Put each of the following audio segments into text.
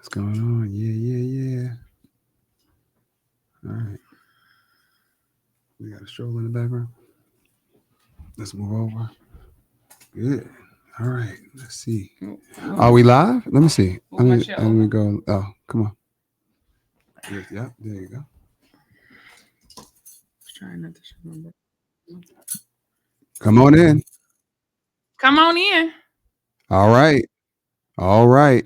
What's going on? Yeah. All right. We got a stroll in the background. Let's move over. Good. All right. Let's see. Are we live? Let me see. Let me go. Oh, come on. Yep. There you go. Trying not to remember. Come on in. Come on in. All right. Hey.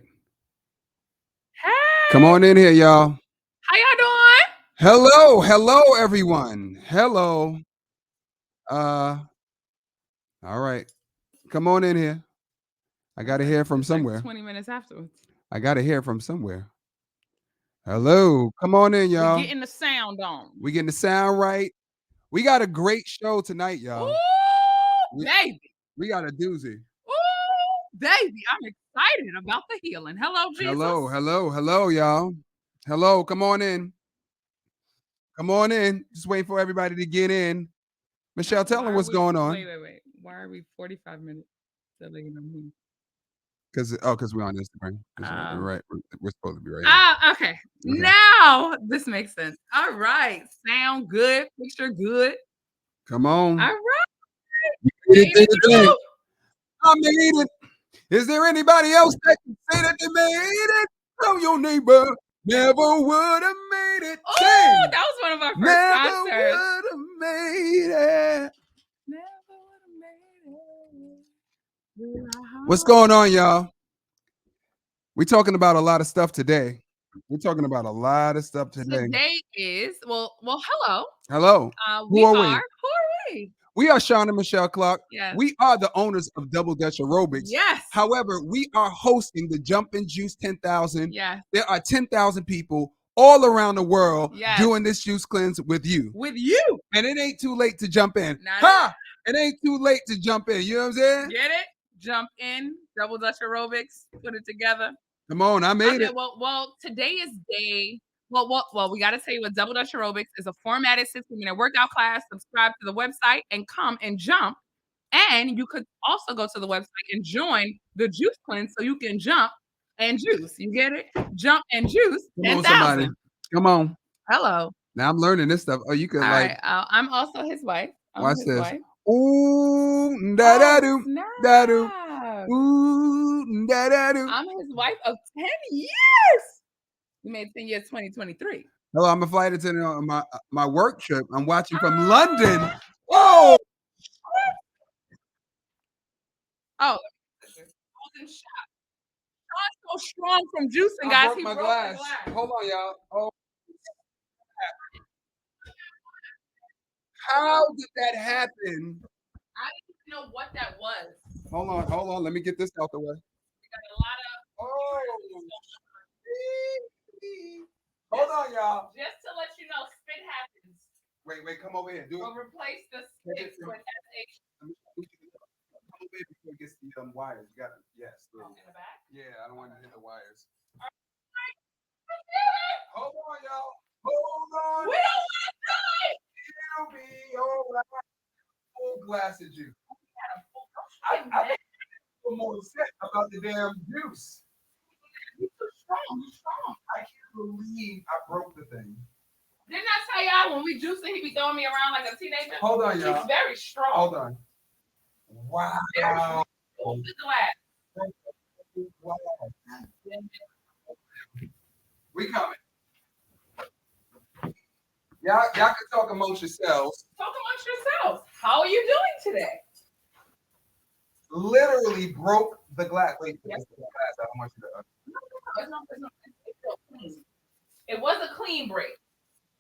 Come on in here, y'all. How y'all doing? Hello, everyone. Hello. All right. Come on in here. I got to hear from somewhere. Like 20 minutes afterwards. I got to hear from somewhere. Hello. Come on in, y'all. We're getting the sound on. We getting the sound right. We got a great show tonight, y'all. Ooh, baby. We got a doozy. Ooh, baby. I'm excited about the healing. Hello, Jesus. Hello, y'all. Hello. Come on in. Just wait for everybody to get in. Michelle, tell them what's going on. Wait. Why are we 45 minutes delayed on me? Because we're on Instagram. Right. We're supposed to be right here. Okay. Now this makes sense. All right. Sound good. Picture good. Come on. All right. I made it. Is there anybody else that can say that they made it? Tell your neighbor. Never would have made it. Oh, that was one of our first concerts. Never would have made it. What's going on, y'all? We're talking about a lot of stuff today. Today is well. Hello. Hello. Who are we? We are Sean and Michelle Clark. Yes. We are the owners of Double Dutch Aerobics. Yes. However, we are hosting the Jump and Juice 10,000. Yes. There are 10,000 people all around the world doing this juice cleanse with you. And it ain't too late to jump in. It ain't too late to jump in. You know what I'm saying? Get it? Jump in. Double Dutch Aerobics. Put it together. Come on, I made it. Well, today is day. Well, we got to tell you what Double Dutch Aerobics is a formatted 60-minute workout class. Subscribe to the website and come and jump. And you could also go to the website and join the juice cleanse so you can jump and juice. You get it? Jump and juice. Come on, somebody. Come on. Hello. Now I'm learning this stuff. Oh, you could right. I'm also his wife. Watch this. Ooh, da-da-doo, da-doo. Ooh, da-da-doo. I'm his wife of 10 years. We made 10 years 2023. Hello, I'm a flight attendant on my work trip. I'm watching from London. Whoa! Oh, I was in shock. Sean's so strong from juicing, guys. He broke my glass. Hold on, y'all. Oh. How did that happen? I didn't even know what that was. Hold on. Let me get this out the way. We got a lot of. Hold on, y'all. Just to let you know, spit happens. Wait, come over here. We'll replace the spit with SH. Come over here before it gets the wires. You got it. Yes. In the back? Yeah, I don't want to hit the wires. Right. Hold on, y'all. Hold on. We don't want to die. It'll be all right. Full glass of juice. I feel more upset about the damn juice. You're strong. I can't believe I broke the thing. Didn't I tell y'all when we juicing, he be throwing me around like a teenager? Hold on, y'all. He's very strong. Hold on. Wow. Look at that. Wow. We coming. Y'all can talk amongst yourselves. How are you doing today? Literally broke the glass. Wait, yes. The glass. I don't want you to. No. It's clean. It was a clean break.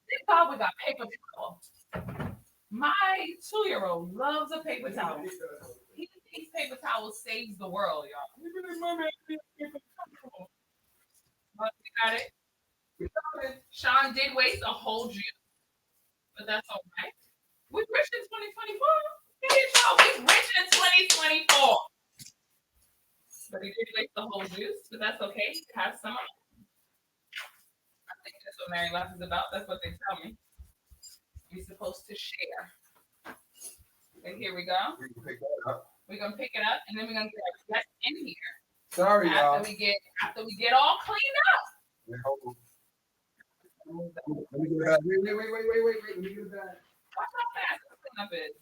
Thank God we got paper towel. My 2-year-old loves a paper towel. He thinks paper towel saves the world, y'all. But we got it. Sean did waste a whole juice, but that's all right. We're rich in 2024. We're rich in 2024. But he did waste the whole juice, but that's okay. Have some. I think that's what Married Life is about. That's what they tell me. We're supposed to share. And here we go. We can pick that up. We're gonna pick it up, and then we're gonna get our guest in here. Sorry, y'all. After we get all cleaned up. hold on. Let me get it back. Wait. Let me get it back. Watch how fast this cleanup is.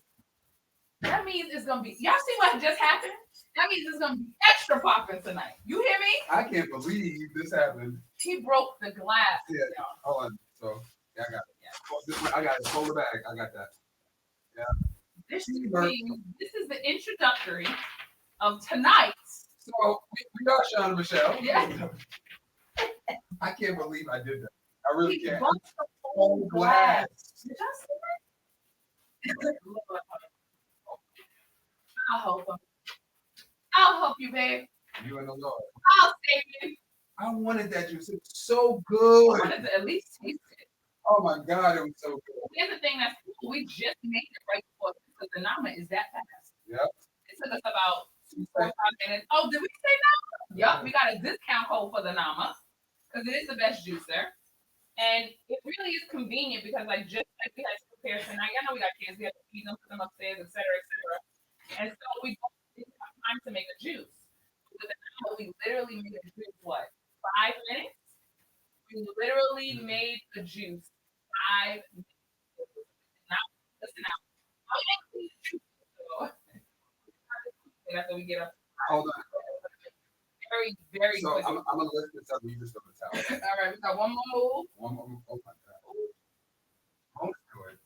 That means it's gonna be. Y'all see what just happened? That means it's gonna be extra popping tonight. You hear me? I can't believe this happened. He broke the glass. Yeah. Hold on. So yeah, I got it. Yeah. I got it. Hold it back. I got that. Yeah. This is the introductory of tonight's. So we got Sean and Michelle. Yeah. I can't believe I did that. I really He can't. broke the whole glass. Did y'all see that? I'll help you, babe. You and the Lord. I'll save you. I wanted that juice. It was so good. I wanted to at least taste it. Oh my God, it was so good. Here's the thing that's cool. We just made it right before because the nama is that fast. Yep. It took us about 4 or 5 minutes. Oh, did we say nama? Yep, we got a discount code for the nama because it is the best juicer. And it really is convenient because just like we had to prepare tonight, I know we got kids, we have to feed them, put them upstairs, etc., etc. And so we didn't have time to make a juice. With the nama, we literally made a juice, what, 5 minutes? We literally made the juice 5 minutes. Now, listen out. After we get up. Hold on. Very, very so quick. I'm gonna lift this up. You just throw the towel. All right, we got one more move. One more move. Oh my God. Don't do it.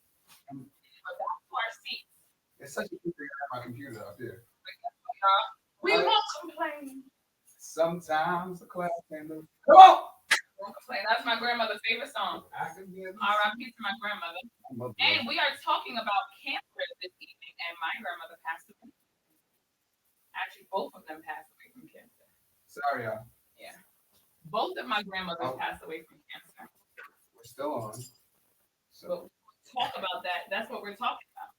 Back to our seats. It's such a good thing to have my computer up here. We won't complain. Sometimes the class can do. Come on. Won't complain. That's my grandmother's favorite song. R.I.P. to my grandmother. And we are talking about cancer this evening, and my grandmother passed away. Actually, both of them passed away from cancer. Sorry, y'all. Yeah. Both of my grandmothers passed away from cancer. We're still on. So talk about that. That's what we're talking about.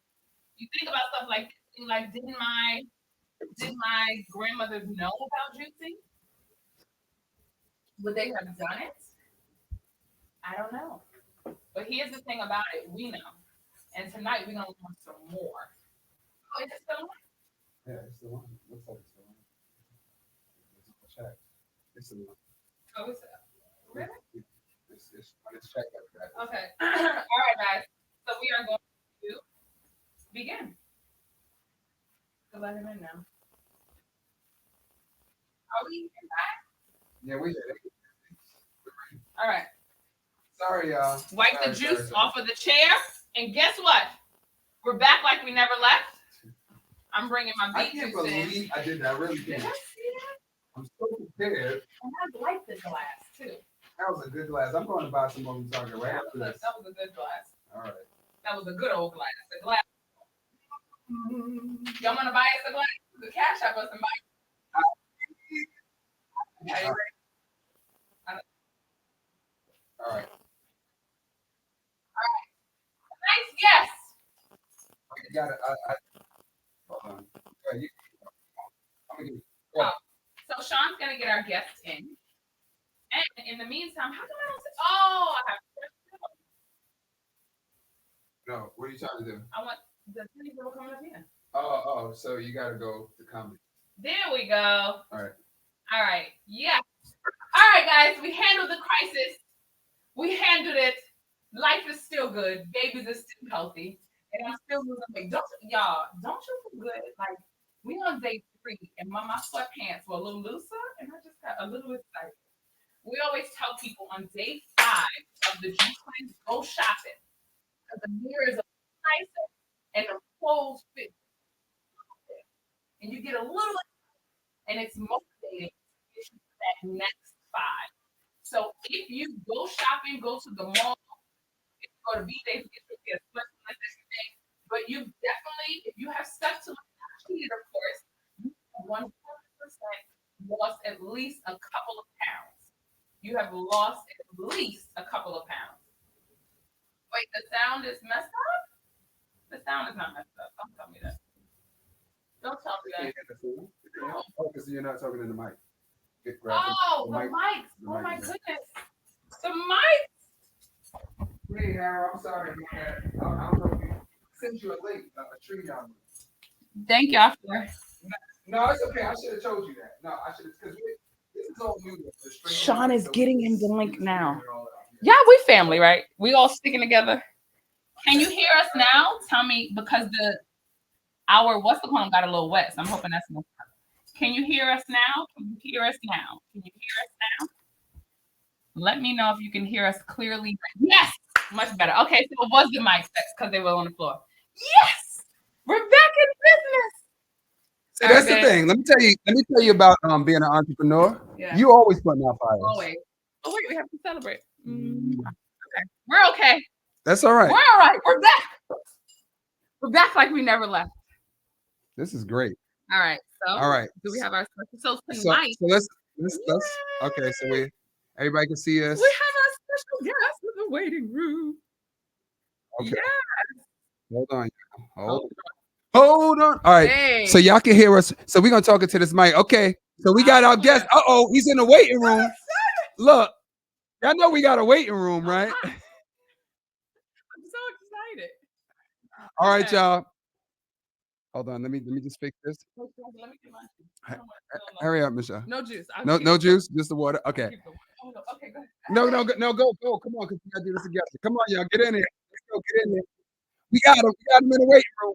You think about stuff like did my grandmothers know about juicing? Would they have done it? I don't know. But here's the thing about it, we know. And tonight we're gonna learn some more. Oh, is it still on? Yeah, it's the one. Looks like it's the one. Check. It's the one. Oh, is it? Really? It's checked like that. Okay. All right, guys. So we are going to begin. So let him in now. Are we in back? Yeah, we did it. All right. Sorry, y'all. Wipe the juice off of the chair. And guess what? We're back like we never left. I'm bringing my beet juice in. I can't believe I did that. I really can't. Did I see that? I'm so prepared. And I like the glass, too. That was a good glass. I'm going to buy some more Target right after this. That was a good glass. All right. That was a good old glass. The glass. Y'all want to buy us a glass? The cash up us and buy it. Okay, you ready? All right. Nice guess. You got it. Hold on. I'm gonna give you. So Sean's gonna get our guests in, and in the meantime, how come I don't say? Oh, I have. No, what are you trying to do? I want the people coming up here. Oh, so you got to go to comedy. There we go. All right. Yeah. All right, guys. We handled the crisis. We handled it. Life is still good. Babies are still healthy, and I'm still losing weight. Don't you feel good? Like we on day 3, and my sweatpants were a little looser, and I just got a little excited. We always tell people on day 5 of the juice cleanse, go shopping. The mirrors are nicer and the clothes fit. And you get a little, and it's motivating to get you to that next 5. So if you go shopping, go to the mall, if you go to BJ's, get your everything. But you definitely, if you have stuck to it, of course, you have 100% lost at least a couple of pounds. You have lost at least a couple of pounds. Wait, the sound is messed up? The sound is not messed up. Don't tell me that. Don't tell me that. Oh, because you're not talking in the mic. The mics. Oh my goodness. The mics. Hey, Harold, I'm sorry about that. I don't know if you sent you a link, a tree down. Thank y'all for. No, it's okay. I should have told you that. No, I should have, because this is Sean is getting him the link now. Yeah, we family, right? We all sticking together. Can you hear us now? Tell me, because our what's the one got a little wet. So I'm hoping that's no. Can you hear us now? Can you hear us now? Can you hear us now? Let me know if you can hear us clearly. Yes, much better. Okay, so it was the mic because they were on the floor. Yes, we're back in business. See, that's the thing. Let me tell you about being an entrepreneur. Yeah. You always putting out fires. Always. Oh wait, we have to celebrate. Okay, we're okay. That's all right. We're all right. We're back. We're back like we never left. This is great. All right. So all right. Do we have our so tonight? So let's okay. So everybody can see us. We have our special guest in the waiting room. Okay. Yes. Hold on. All right. Dang. So y'all can hear us. So we're gonna talk into this mic. Okay. So we got our guest. He's in the waiting room. Look, y'all know we got a waiting room, right? I'm so excited. All right, y'all. Hold on. Let me just fix this. Let me get mine. Hurry up, Michelle. No juice. No juice. Just the water. Okay. Okay, go ahead. No, go. Come on, because we gotta do this together. Come on, y'all. Get in here. Let's go. Get in there. We got him. We got him in the waiting room.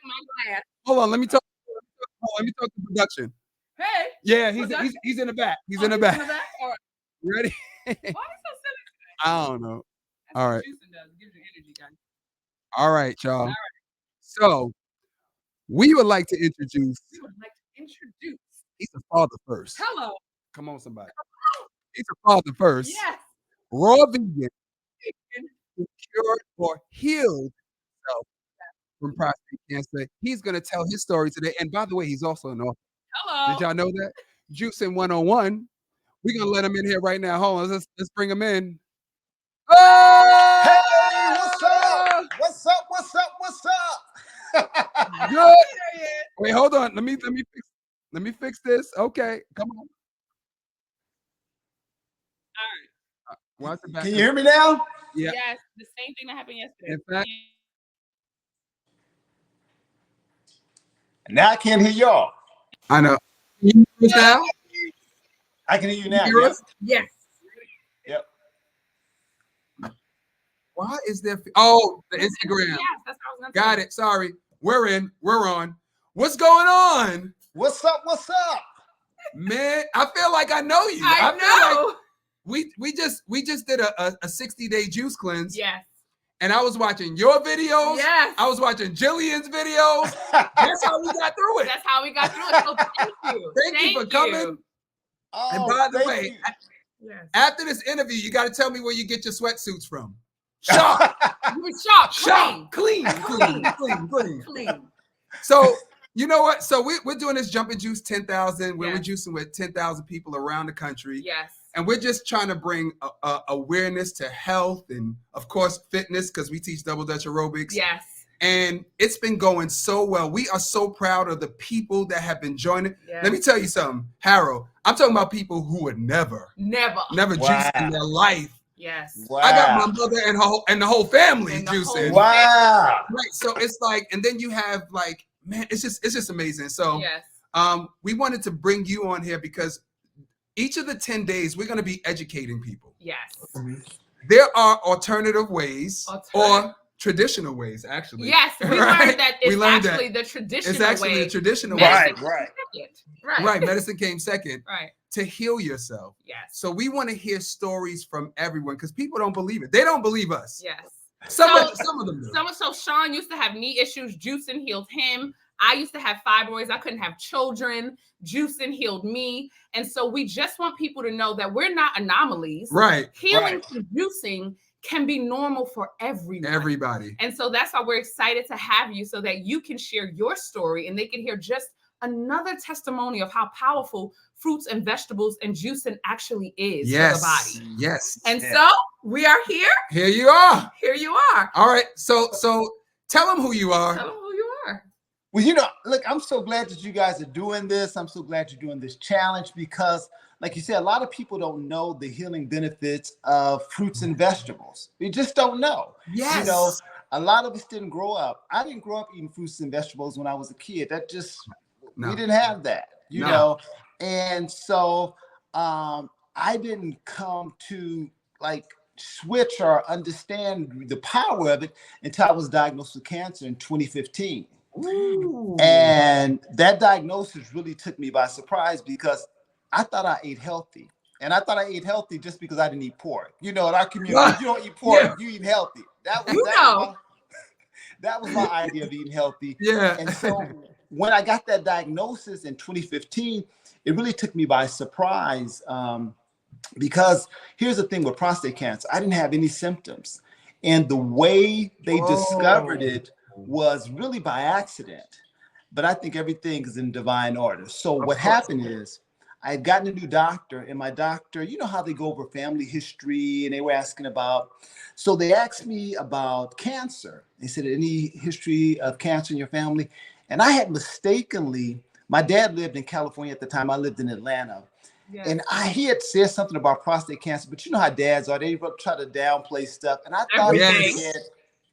My glass. Hold on. Let me talk to production. Hey. Yeah, he's in the back. He's in the back. All right. Ready? Why are you so silly today? I don't know. That's all right. Juicing does. It gives you energy, guys. All right, y'all. All right. So we would like to introduce. He's a father first. Hello. Come on, somebody. He's a father first. Yes. Raw vegan. Cured or healed himself from prostate cancer. He's going to tell his story today. And by the way, he's also an author. Hello. Did y'all know that? Juicing 101. We're going to let him in here right now. Hold on. Let's bring him in. Oh! Hey, what's up? What's up? Good. Wait, hold on. Let me fix this. Okay. Come on. All right. Can you hear me now? Yeah. Yes, the same thing that happened yesterday. In fact, now I can't hear y'all. I know. Can you hear us now? I can hear you now. Can you hear us? Yes. Yep. Why is there? Oh, the Instagram. Yes, that's how I was gonna Got it. Sorry. We're on. What's going on? What's up? Man, I feel like I know you. I know. Feel like we just did a 60-day juice cleanse. Yes. And I was watching your videos. Yes. I was watching Jillian's videos. That's how we got through it. That's how we got through it. So thank you. Thank you for coming. Oh, and by the way, after this interview, you got to tell me where you get your sweatsuits from. Shop. You were sharp. Shop. Clean. So, you know what? So we're doing this Jumping Juice 10,000 where we're juicing with 10,000 people around the country. Yes. And we're just trying to bring awareness to health and, of course, fitness, because we teach double Dutch aerobics. Yes. And it's been going so well. We are so proud of the people that have been joining. Yes. Let me tell you something, Harold. I'm talking about people who would never juice in their life. Yes. Wow. I got my mother and the whole family juicing. Wow. Right. So it's like, and then you have like, man, it's just amazing. So we wanted to bring you on here because each of the 10 days, we're going to be educating people. Yes. There are alternative ways or traditional ways, actually. Yes, we learned that it's actually the traditional way. It's actually the traditional way. Right. Medicine came second. Right. To heal yourself. Yes. So we want to hear stories from everyone because people don't believe it. They don't believe us. Yes. Some of them do. So Sean used to have knee issues. Juicing healed him. I used to have fibroids. I couldn't have children. Juicing healed me. And so we just want people to know that we're not anomalies. Right. Healing through juicing can be normal for everyone. Everybody. And so that's why we're excited to have you so that you can share your story and they can hear just another testimony of how powerful fruits and vegetables and juicing actually is for the body. Yes. And so we are here. Here you are. Here you are. All right. So tell them who you are. Tell them who you are. Well, you know, look, I'm so glad that you guys are doing this. I'm so glad you're doing this challenge because, like you said, a lot of people don't know the healing benefits of fruits and vegetables. They just don't know. Yes. You know, a lot of us didn't grow up. I didn't grow up eating fruits and vegetables when I was a kid. That just, we didn't have that, you know. And so I didn't come to like switch or understand the power of it until I was diagnosed with cancer in 2015. Ooh. And that diagnosis really took me by surprise because I thought I ate healthy. And I thought I ate healthy just because I didn't eat pork. You know, in our community, if you don't eat pork, Yeah. you eat healthy. That was my idea of eating healthy. Yeah. And so when I got that diagnosis in 2015, it really took me by surprise. Because here's the thing with prostate cancer, I didn't have any symptoms. And the way they discovered it was really by accident. But I think everything is in divine order. So what happened is I had gotten a new doctor, and my doctor, you know how they go over family history, and they were asking about, so they asked me about cancer. They said, any history of cancer in your family? And I had mistakenly, my dad lived in California at the time. I lived in Atlanta. Yes. And he had said something about prostate cancer, but you know how dads are. They try to downplay stuff. And I thought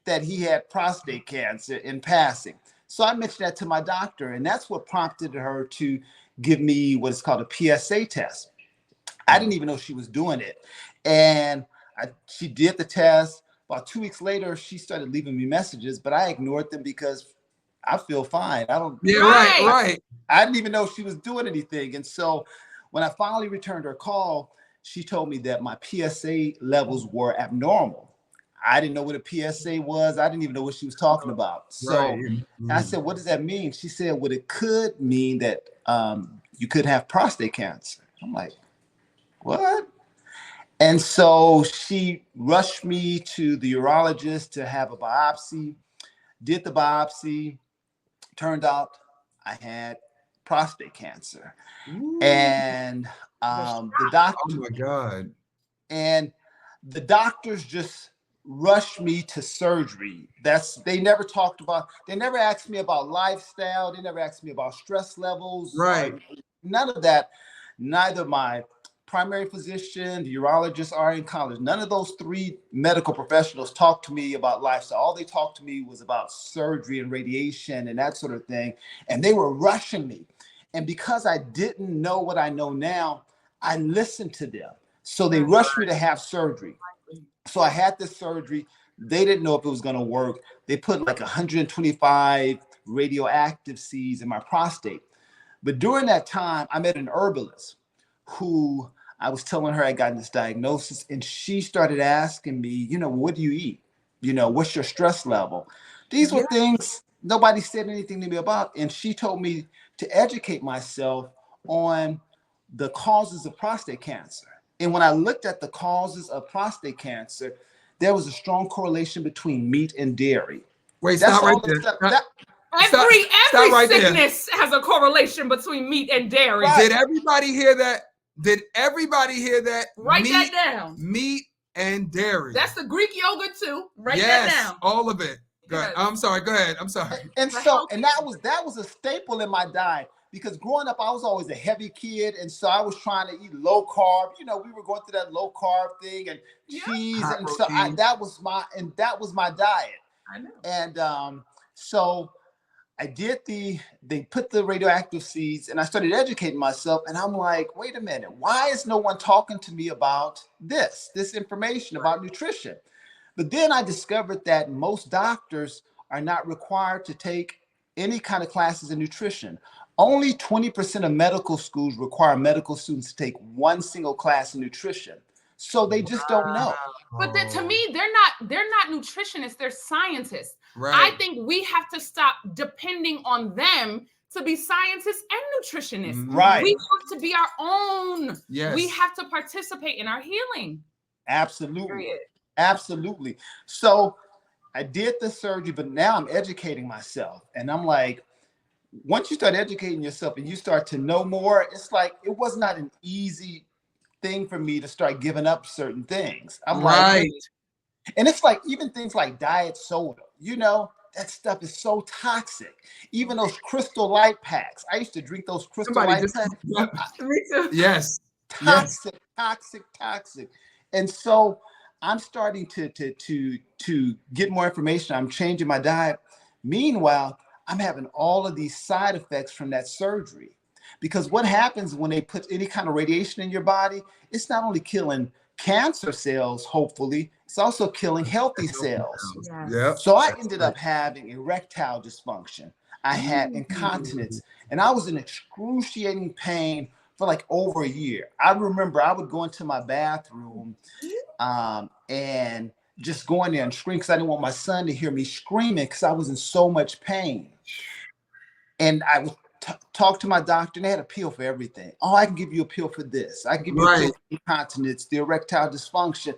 that he had prostate cancer in passing. So I mentioned that to my doctor, and that's what prompted her to give me what is called a PSA test. I didn't even know she was doing it. And she did the test. About 2 weeks later, she started leaving me messages, but I ignored them because I feel fine. I don't. Yeah, right. I didn't even know she was doing anything. And so when I finally returned her call, she told me that my PSA levels were abnormal. I didn't know what a PSA was. I didn't even know what she was talking about. So I said, what does that mean? She said, well, it could mean that you could have prostate cancer. I'm like, what? And so she rushed me to the urologist to have a biopsy, did the biopsy. Turned out I had prostate cancer. Ooh. And the doctor, oh my God. And the doctors just rushed me to surgery. They never asked me about lifestyle. They never asked me about stress levels. Right. None of that. Neither my primary physician, the urologist, or in college, none of those three medical professionals talked to me about lifestyle. All they talked to me was about surgery and radiation and that sort of thing. And they were rushing me. And because I didn't know what I know now, I listened to them. So they rushed me to have surgery. So I had this surgery. They didn't know if it was going to work. They put like 125 radioactive seeds in my prostate. But during that time, I met an herbalist who I was telling her I got this diagnosis, and she started asking me, you know, what do you eat? You know, what's your stress level? These were things nobody said anything to me about. And she told me to educate myself on the causes of prostate cancer. And when I looked at the causes of prostate cancer, there was a strong correlation between meat and dairy. Wait, stop right there. Every sickness has a correlation between meat and dairy. Right. Did everybody hear that? Write that down. Meat and dairy. That's the Greek yogurt too. Write that down. All of it. Go ahead. I'm sorry. Go ahead. I'm sorry. And that was a staple in my diet, because growing up I was always a heavy kid, and so I was trying to eat low carb. You know, we were going through that low carb thing and cheese, and so that was my diet. I know. And so I did they put the radioactive seeds, and I started educating myself, and I'm like, wait a minute, why is no one talking to me about this information about nutrition? But then I discovered that most doctors are not required to take any kind of classes in nutrition. Only 20% of medical schools require medical students to take one single class in nutrition. So they just don't know. But to me, they're not nutritionists, they're scientists. Right. I think we have to stop depending on them to be scientists and nutritionists. Right. We have to be our own. Yes. We have to participate in our healing. Absolutely. Period. Absolutely. So I did the surgery, but now I'm educating myself. And I'm like, once you start educating yourself and you start to know more, it's like, it was not an easy thing for me to start giving up certain things. I'm like, and it's like even things like diet soda, you know, that stuff is so toxic. Even those Crystal Light packs. I used to drink those Crystal Light packs. Me too. Yes. Toxic. And so I'm starting to get more information. I'm changing my diet. Meanwhile, I'm having all of these side effects from that surgery, because what happens when they put any kind of radiation in your body, it's not only killing cancer cells, hopefully, it's also killing healthy cells. Yes. Yep. So I ended up having erectile dysfunction. I had Mm. incontinence, and I was in excruciating pain for like over a year. I remember I would go into my bathroom and just go in there and scream because I didn't want my son to hear me screaming because I was in so much pain. And I would talk to my doctor, and they had a pill for everything. Oh, I can give you a pill for this. I can give you a pill for incontinence, the erectile dysfunction.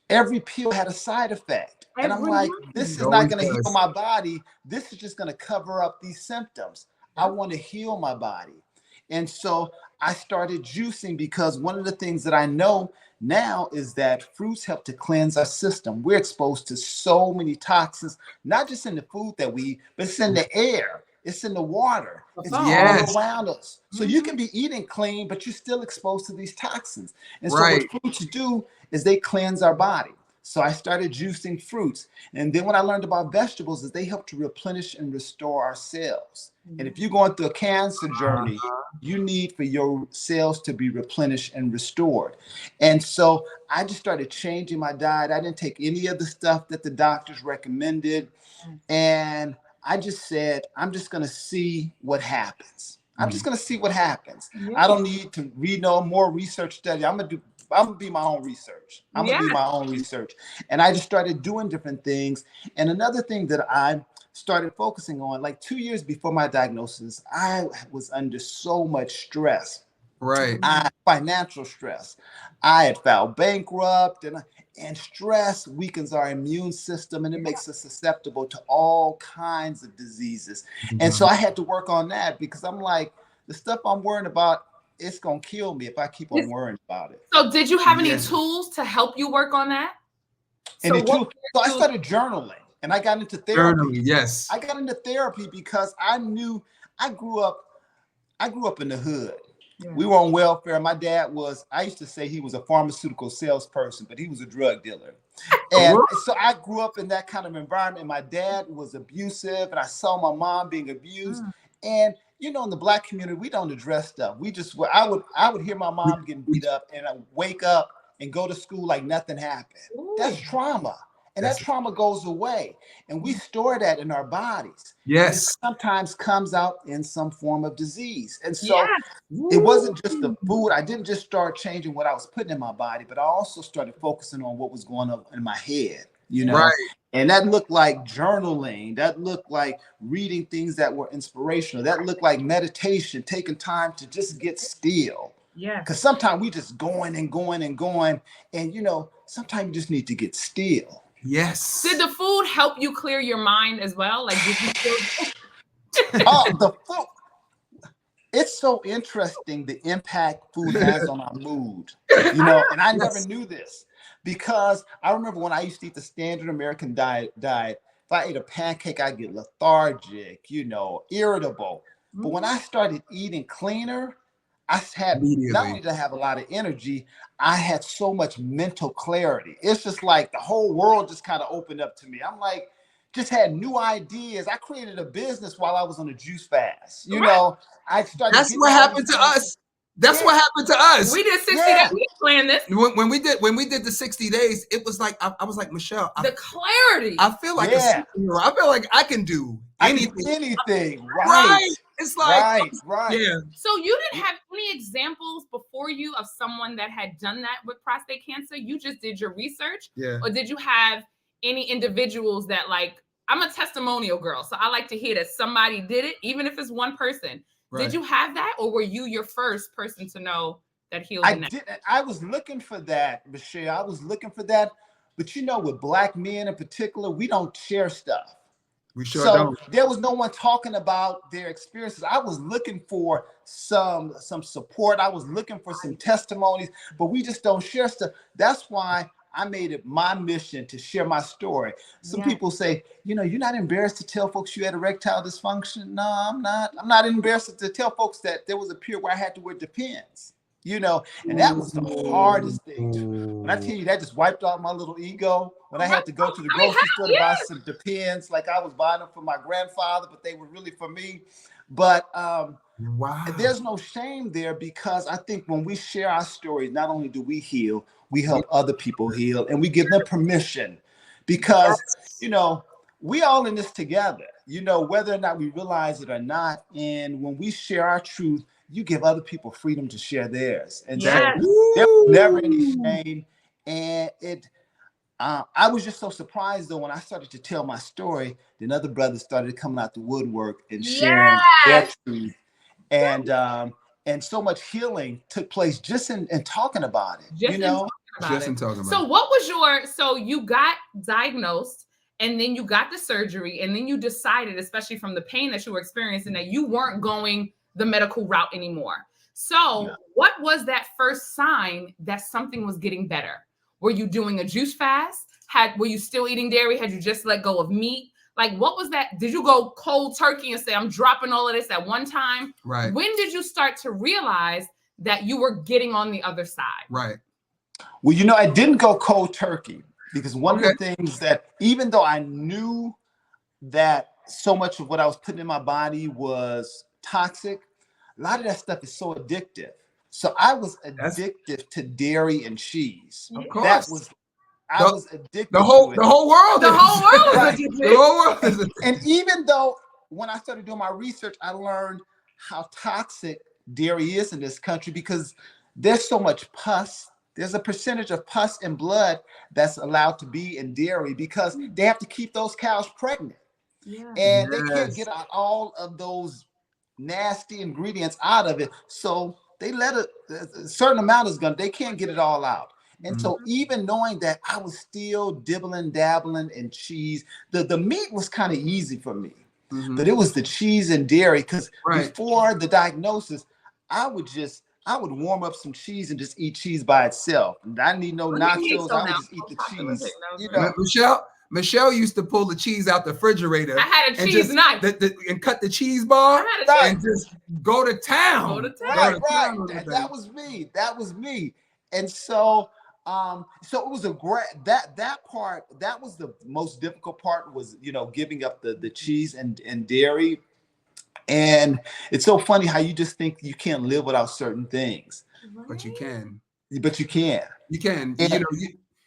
Every pill had a side effect. And I'm like, this is not going to heal my body. This is just going to cover up these symptoms. I want to heal my body. And so I started juicing because one of the things that I know now is that fruits help to cleanse our system. We're exposed to so many toxins, not just in the food that we eat, but it's in the air. It's in the water. It's all around us. So you can be eating clean, but you're still exposed to these toxins. And so what fruits do is they cleanse our body. So I started juicing fruits. And then what I learned about vegetables is they help to replenish and restore our cells. And if you're going through a cancer journey, you need for your cells to be replenished and restored. And so I just started changing my diet. I didn't take any of the stuff that the doctors recommended. And I just said, I'm just going to see what happens. I'm just going to see what happens. I don't need to read no more research study. I'm going to be my own research. I'm going to be my own research. And I just started doing different things. And another thing that I started focusing on, like 2 years before my diagnosis, I was under so much stress. Financial stress. I had filed bankrupt, and stress weakens our immune system, and it makes us susceptible to all kinds of diseases. And so I had to work on that because I'm like, the stuff I'm worrying about, it's going to kill me if I keep on worrying about it. So did you have any tools to help you work on that? So I started journaling, and I got into therapy. I got into therapy because I knew I grew up in the hood. We were on welfare. My dad I used to say he was a pharmaceutical salesperson, but he was a drug dealer. And so I grew up in that kind of environment. My dad was abusive, and I saw my mom being abused. And in the Black community, we don't address stuff. I would hear my mom getting beat up, and I wake up and go to school like nothing happened. That's trauma. And that trauma goes away. And we store that in our bodies. And it sometimes comes out in some form of disease. And so it wasn't just the food. I didn't just start changing what I was putting in my body, but I also started focusing on what was going on in my head, And that looked like journaling. That looked like reading things that were inspirational. That looked like meditation, taking time to just get still. Because sometimes we just going and going and going. And, sometimes you just need to get still. Did the food help you clear your mind as well? Like, did you feel? The food. It's so interesting the impact food has on our mood, and I never knew this because I remember when I used to eat the standard American diet, if I ate a pancake, I'd get lethargic, irritable. But when I started eating cleaner, I had not only did I have a lot of energy, I had so much mental clarity. It's just like the whole world just kind of opened up to me. I'm like, just had new ideas. I created a business while I was on a juice fast. I started. That's what happened to us. That's what happened to us. We did 60 days. We planned this. When we did the 60 days, it was like I was like, Michelle, the clarity. I feel like a superhero. I feel like I can do anything. Right. It's like right. Yeah. So you didn't have any examples before you of someone that had done that with prostate cancer? You just did your research? Yeah. Or did you have any individuals that I'm a testimonial girl, so I like to hear that somebody did it, even if it's one person. Right. Did you have that, or were you your first person to know that healed? I was looking for that, Michelle. I was looking for that. But with Black men in particular, we don't share stuff. We sure don't. There was no one talking about their experiences. I was looking for some support. I was looking for some testimonies, but we just don't share stuff. That's why I made it my mission to share my story. Some people say, you're not embarrassed to tell folks you had erectile dysfunction. No, I'm not. I'm not embarrassed to tell folks that there was a period where I had to wear Depends. And that was the hardest thing. When I tell you, that just wiped out my little ego. When I had to go to the grocery store to buy some Depends, like I was buying them for my grandfather, but they were really for me. But Wow. there's no shame there, because I think when we share our stories, not only do we heal, we help other people heal, and we give them permission, because Yes. you know we all in this together. Whether or not we realize it or not. And when we share our truth, you give other people freedom to share theirs, and Yes. so there was never any Woo. shame. And I was just so surprised though when I started to tell my story. Then other brothers started coming out the woodwork and sharing their Yes. truth, and so much healing took place just in talking about it. Just in talking about Just in it. talking about So it. what was so you got diagnosed, and then you got the surgery, and then you decided, especially from the pain that you were experiencing, that you weren't going the medical route anymore. So Yeah. what was that first sign that something was getting better? Were you doing a juice fast? Were you still eating dairy? Had you just let go of meat? Like, what was that? Did you go cold turkey and say, I'm dropping all of this at one time? Right. When did you start to realize that you were getting on the other side? Right. Well, I didn't go cold turkey, because one Okay. of the things that, even though I knew that so much of what I was putting in my body was toxic, a lot of that stuff is so addictive. So I was addicted to dairy and cheese. Of That course. was, I was addicted The whole to it. the whole world. The is. whole world is Right. addicted. The whole world is. And even though when I started doing my research, I learned how toxic dairy is in this country, because there's so much pus. There's a percentage of pus and blood that's allowed to be in dairy, because they have to keep those cows pregnant. Yeah. And they can't Yes. get out all of those nasty ingredients out of it. So they let a certain amount is gone. They can't get it all out. And so even knowing that, I was still dibbling, dabbling in cheese. The meat was kind of easy for me, but it was the cheese and dairy, because before the diagnosis, I would warm up some cheese and just eat cheese by itself. And I need no nachos. I would just eat the cheese. Michelle used to pull the cheese out the refrigerator. I had a cheese knife. And cut the cheese bar I had a and just go to town. Right. That was me. That was me. And so it was that part, that was the most difficult part, was giving up the cheese and dairy. And it's so funny how you just think you can't live without certain things, but you can. But you can. You can. And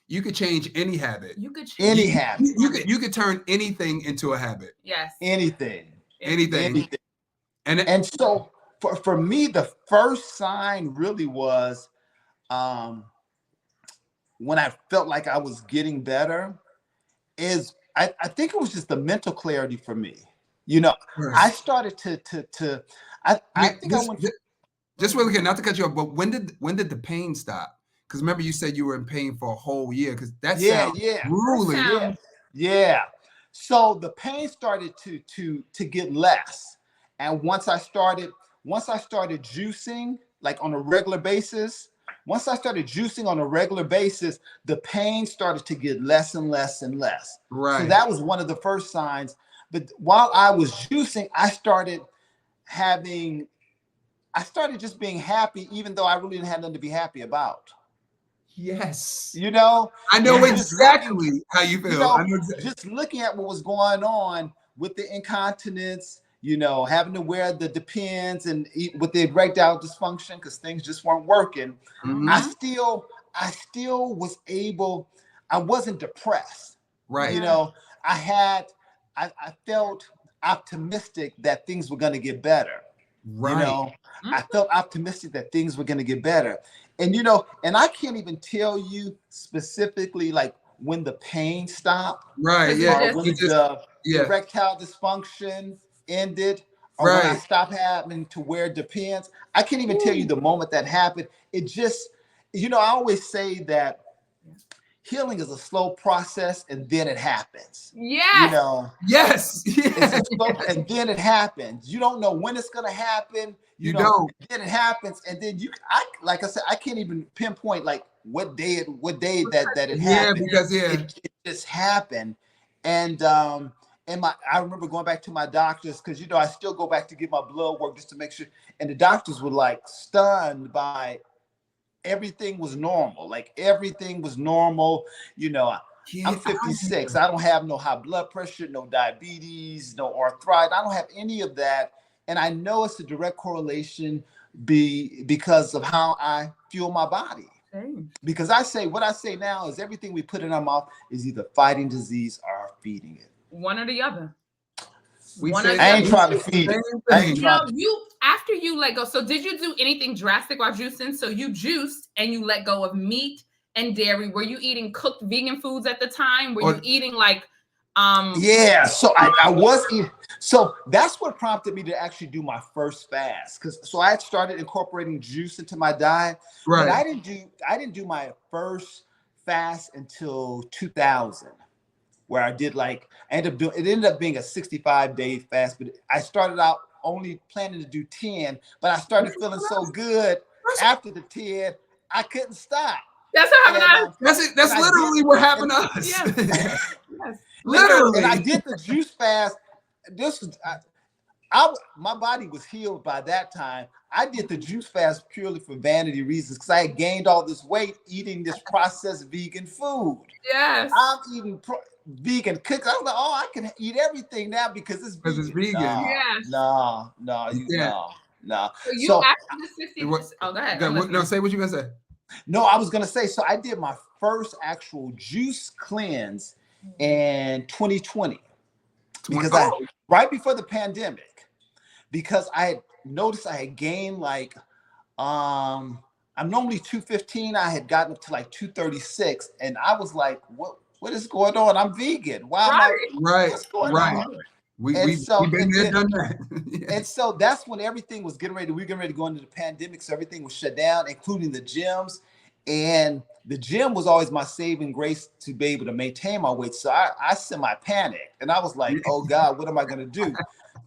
you could change any habit. You could change any habit. You could turn anything into a habit. Yes. Anything. And so for me, the first sign really was when I felt like I was getting better, is I think it was just the mental clarity for me. I started to I think I went. Just really quick, not to cut you off, but when did the pain stop? Because remember, you said you were in pain for a whole year. Because that sounds grueling. Yeah. So the pain started to get less, and once I started juicing like on a regular basis, the pain started to get less and less and less. Right. So that was one of the first signs. But while I was juicing, I started just being happy, even though I really didn't have nothing to be happy about. Yes. I know exactly how you feel. Just looking at what was going on with the incontinence, having to wear the Depends and with the erectile dysfunction, because things just weren't working. I still was able. I wasn't depressed. Right. I felt optimistic that things were going to get better. Right. I felt optimistic that things were going to get better. And, and I can't even tell you specifically like when the pain stopped. Right. Yeah. Or when the erectile dysfunction ended. Or when I stopped having to wear Depends. I can't even tell you the moment that happened. It just, I always say that healing is a slow process, and then it happens. Yeah. Yes. And then it happens. You don't know when it's going to happen. You don't. Then it happens, and then like I said, I can't even pinpoint like what day that it happened. Yeah, because it just happened, and I remember going back to my doctors, because I still go back to get my blood work just to make sure, and the doctors were like stunned by everything was normal. Like everything was normal. I'm 56. I don't have no high blood pressure, no diabetes, no arthritis. I don't have any of that. And I know it's a direct correlation because of how I fuel my body. Because what I say now is everything we put in our mouth is either fighting disease or feeding it. One or the other. I ain't trying to feed it. Now, after you let go, so did you do anything drastic while juicing? So you juiced and you let go of meat and dairy. Were you eating cooked vegan foods at the time? Were you eating like yeah, so I was eating. So that's what prompted me to actually do my first fast. So I had started incorporating juice into my diet. Right. But I didn't do my first fast until 2000, where I did it ended up being a 65-day fast, but I started out only planning to do 10, but I started feeling so good after the 10, I couldn't stop. That's what happened to us. That's literally what happened to us. Yes. Literally. And I did the juice fast. My body was healed by that time. I did the juice fast purely for vanity reasons because I had gained all this weight eating this processed vegan food. Yes. I'm eating vegan cookies. I was like, I can eat everything now because it's vegan. It's vegan. No. So after the 60, go ahead. No, say what you gonna say. No, I was gonna say, so I did my first actual juice cleanse in 2020 because right before the pandemic, because I had noticed I had gained I'm normally 215. I had gotten up to 236, and I was like, what is going on? I'm vegan. Why am I? What's going on? We've been there, done that. And so that's when everything was getting ready. We were getting ready to go into the pandemic, so everything was shut down, including the gyms. And the gym was always my saving grace to be able to maintain my weight. So I semi-panicked, and I was like, oh God, what am I going to do?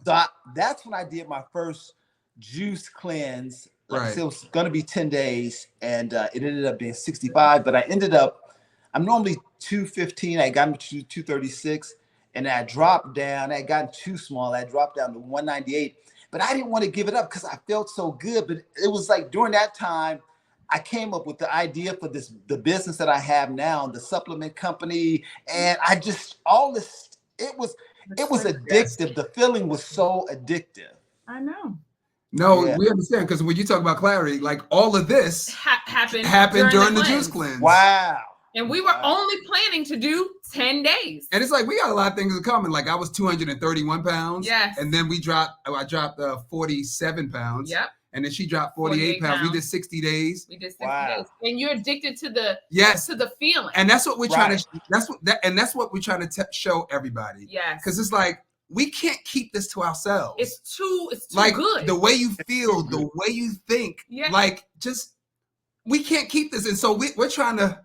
So that's when I did my first juice cleanse. Like I said, it was going to be 10 days, and it ended up being 65. But I'm normally 215. I got to 236, and I dropped down. I had gotten too small. I dropped down to 198. But I didn't want to give it up because I felt so good. But it was like during that time, I came up with the idea for the business that I have now, the supplement company, and it was addictive. The feeling was so addictive. I know. No, we understand, because when you talk about clarity, all of this happened during the juice cleanse. Wow. And we were only planning to do 10 days. And it's we got a lot of things in common. I was 231 pounds. Yes. And then I dropped 47 pounds. Yep. And then she dropped 48 pounds. We did 60 days. Days. And you're addicted to the feeling. And that's what we're trying to that's what we're trying to show everybody. Yes. Because it's we can't keep this to ourselves. It's too good. The way you feel, the way you think, we can't keep this. And so we're trying to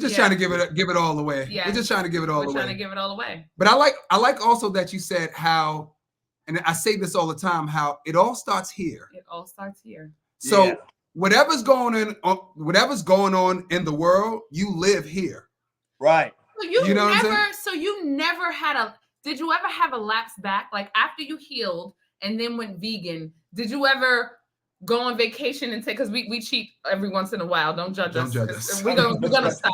trying to give it all away. Yeah. We're just trying to give it all away. We're trying to give it all away. But I like also that you said how, and I say this all the time, how it all starts here. It all starts here. So whatever's going on in the world, you live here. Right. So you never had did you ever have a lapse back? After you healed and then went vegan, did you ever go on vacation and take, because we cheat every once in a while. Don't judge us. We're gonna stop.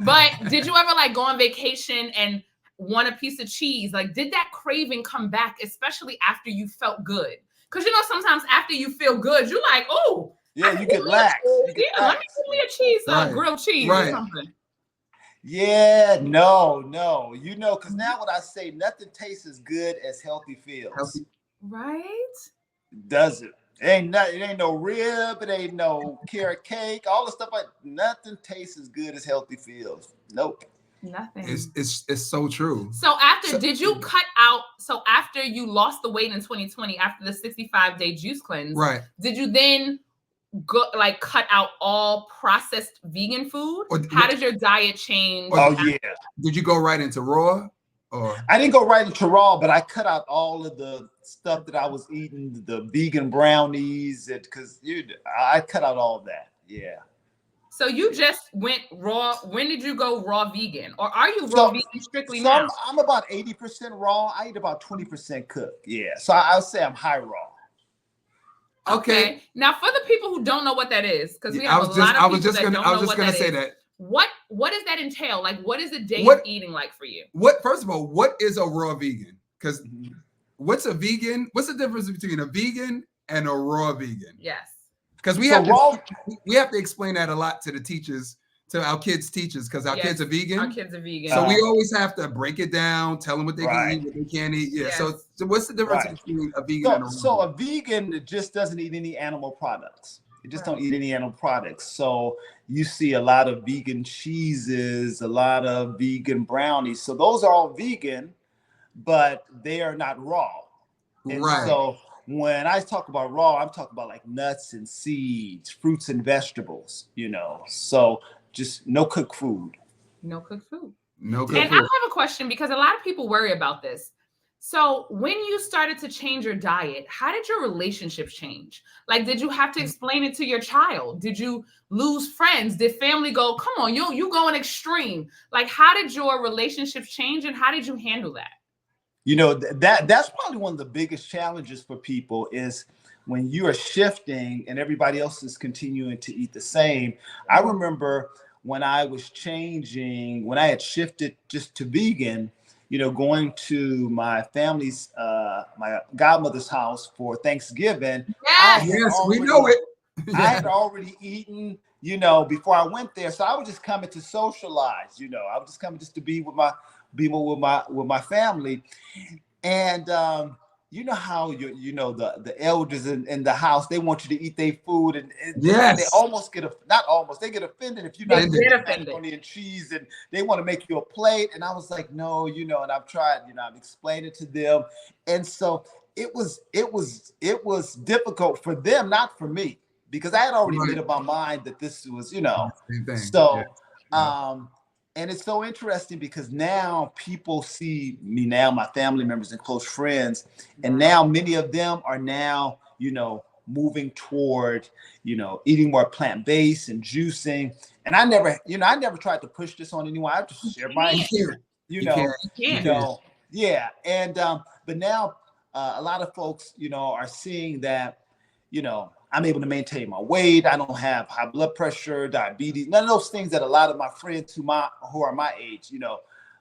But did you ever go on vacation and want a piece of cheese? Did that craving come back, especially after you felt good? Because sometimes after you feel good, you're like, oh, yeah, you get lax. Let me give me a cheese, grilled cheese or something. Yeah, no, because now what I say, nothing tastes as good as healthy feels. Right? Does it? It ain't no rib, it ain't no carrot cake, all the stuff nothing tastes as good as healthy feels. Nope. Nothing. It's so true. So did you cut out? So after you lost the weight in 2020, after the 65-day juice cleanse, right? Did you then go cut out all processed vegan food? How did your diet change? Did you go right into raw? Or I didn't go right into raw, but I cut out all of the stuff that I was eating, the vegan brownies, because I cut out all of that. Yeah. So you just went raw. When did you go raw vegan? Or are you raw vegan strictly now? I'm about 80% raw. I eat about 20% cooked. Yeah. So I'll say I'm high raw. Okay. Now for the people who don't know what that is, because we have a lot of people that don't know what that is. I was just gonna say that. What does that entail? What is a day of eating like for you? First of all, what is a raw vegan? Because what's a vegan? What's the difference between a vegan and a raw vegan? Yes. Because we have to explain that a lot to the teachers, to our kids' teachers, because our kids are vegan. Our kids are vegan. So we always have to break it down, tell them what they can eat, what they can't eat. Yeah. Yes. So what's the difference between a vegan and a raw? So a vegan just doesn't eat any animal products. It just don't eat any animal products. So you see a lot of vegan cheeses, a lot of vegan brownies. So those are all vegan, but they are not raw. And so when I talk about raw, I'm talking about like nuts and seeds, fruits and vegetables, so just no cooked food. No cooked food. No cooked food. And I have a question because a lot of people worry about this. So when you started to change your diet, how did your relationships change? Like, did you have to explain it to your child? Did you lose friends? Did family go, come on, you going extreme? Like, how did your relationships change and how did you handle that? That's probably one of the biggest challenges for people is when you are shifting and everybody else is continuing to eat the same. I remember when I was changing, when I had shifted just to vegan, going to my family's, my godmother's house for Thanksgiving. Yes, we know it. I had already eaten, before I went there. So I was just coming to socialize, I was just coming just to be with my family. And you know how the elders in the house, they want you to eat their food, and they almost get they get offended if you not eating macaroni and cheese, and they want to make you a plate. And I was like, no, and I've tried, I've explained it to them, and so it was difficult for them, not for me, because I had already made up my mind that this was, so and it's so interesting because now people see me now, my family members and close friends, and now many of them are now, moving toward, eating more plant-based and juicing. And I never tried to push this on anyone. I just share my experience, yeah. And but now a lot of folks, are seeing that, I'm able to maintain my weight. I don't have high blood pressure, diabetes, none of those things that a lot of my friends who are my age,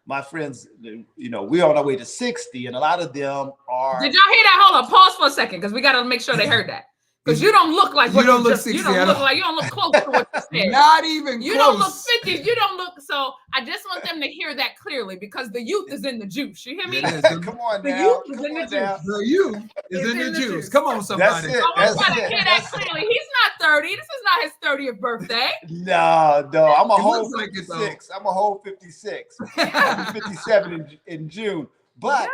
my friends, we're on our way to 60, and a lot of them are. Did y'all hear that? Hold on, pause for a second, because we got to make sure they heard that. Because you don't look like you don't look 60. You don't look close to what you said. Not even you close. Don't look 50. You don't look. So I just want them to hear that clearly, because the youth is in the juice. You hear me? Come on now. The youth is in the juice. The youth is in the juice. Come on, somebody. I want y'all to hear that clearly. He's not 30. This is not his 30th birthday. No. I'm a whole 56. I'm a whole 56. I'll be 57 in June. But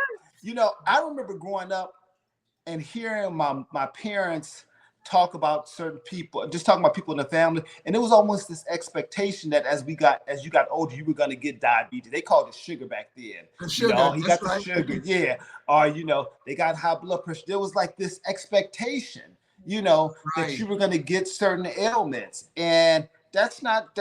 I remember growing up and hearing my parents talk about certain people, just talking about people in the family, and it was almost this expectation that as you got older, you were going to get diabetes. They called it sugar back then. Sugar, he got the sugar, yeah. Or they got high blood pressure. There was like this expectation, that you were going to get certain ailments, and that's not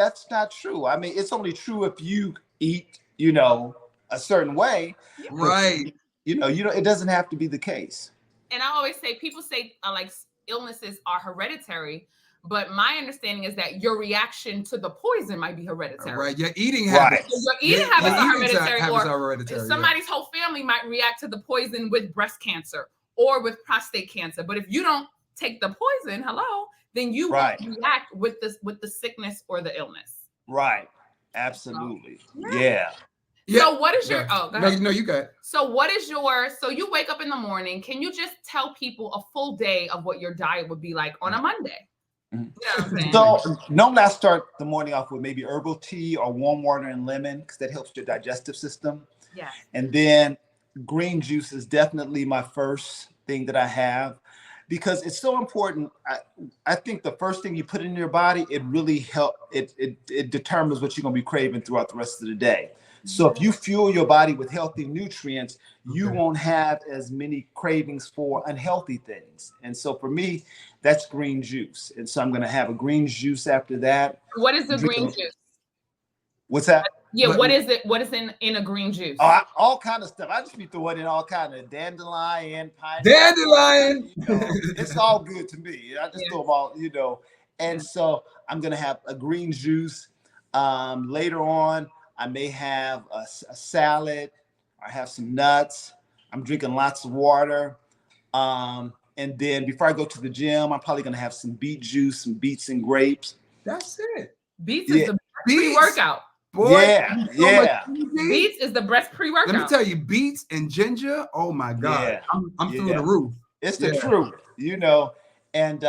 true. I mean, it's only true if you eat, a certain way, right? It doesn't have to be the case. And I always say, people say like illnesses are hereditary, but my understanding is that your reaction to the poison might be hereditary. Right, your eating habits. Your eating habits are hereditary, or somebody's whole family might react to the poison with breast cancer or with prostate cancer. But if you don't take the poison, then you won't react with the sickness or the illness. Right. Absolutely. Yeah. So what is your go ahead. No, you got it. So so you wake up in the morning, can you just tell people a full day of what your diet would be like on a Monday? Mm-hmm. You know what I'm saying? So normally I start the morning off with maybe herbal tea or warm water and lemon, because that helps your digestive system. Yeah. And then green juice is definitely my first thing that I have, because it's so important. I think the first thing you put in your body, it really helps. It determines what you're going to be craving throughout the rest of the day. So if you fuel your body with healthy nutrients, you won't have as many cravings for unhealthy things. And so for me, that's green juice. And so I'm going to have a green juice after that. What is the green juice? What's that? Yeah, what is it? What is in a green juice? All kind of stuff. I just be throwing in all kind of dandelion, pineapple. Dandelion. It's all good to me. I just throw them all, And so I'm going to have a green juice. Later on, I may have a salad. I have some nuts. I'm drinking lots of water. And then before I go to the gym, I'm probably gonna have some beet juice, some beets and grapes. That's it. Beets is the pre-workout. Boy, Beets is the best pre-workout. Let me tell you, beets and ginger. Oh my God, I'm through the roof. It's the truth, you know. And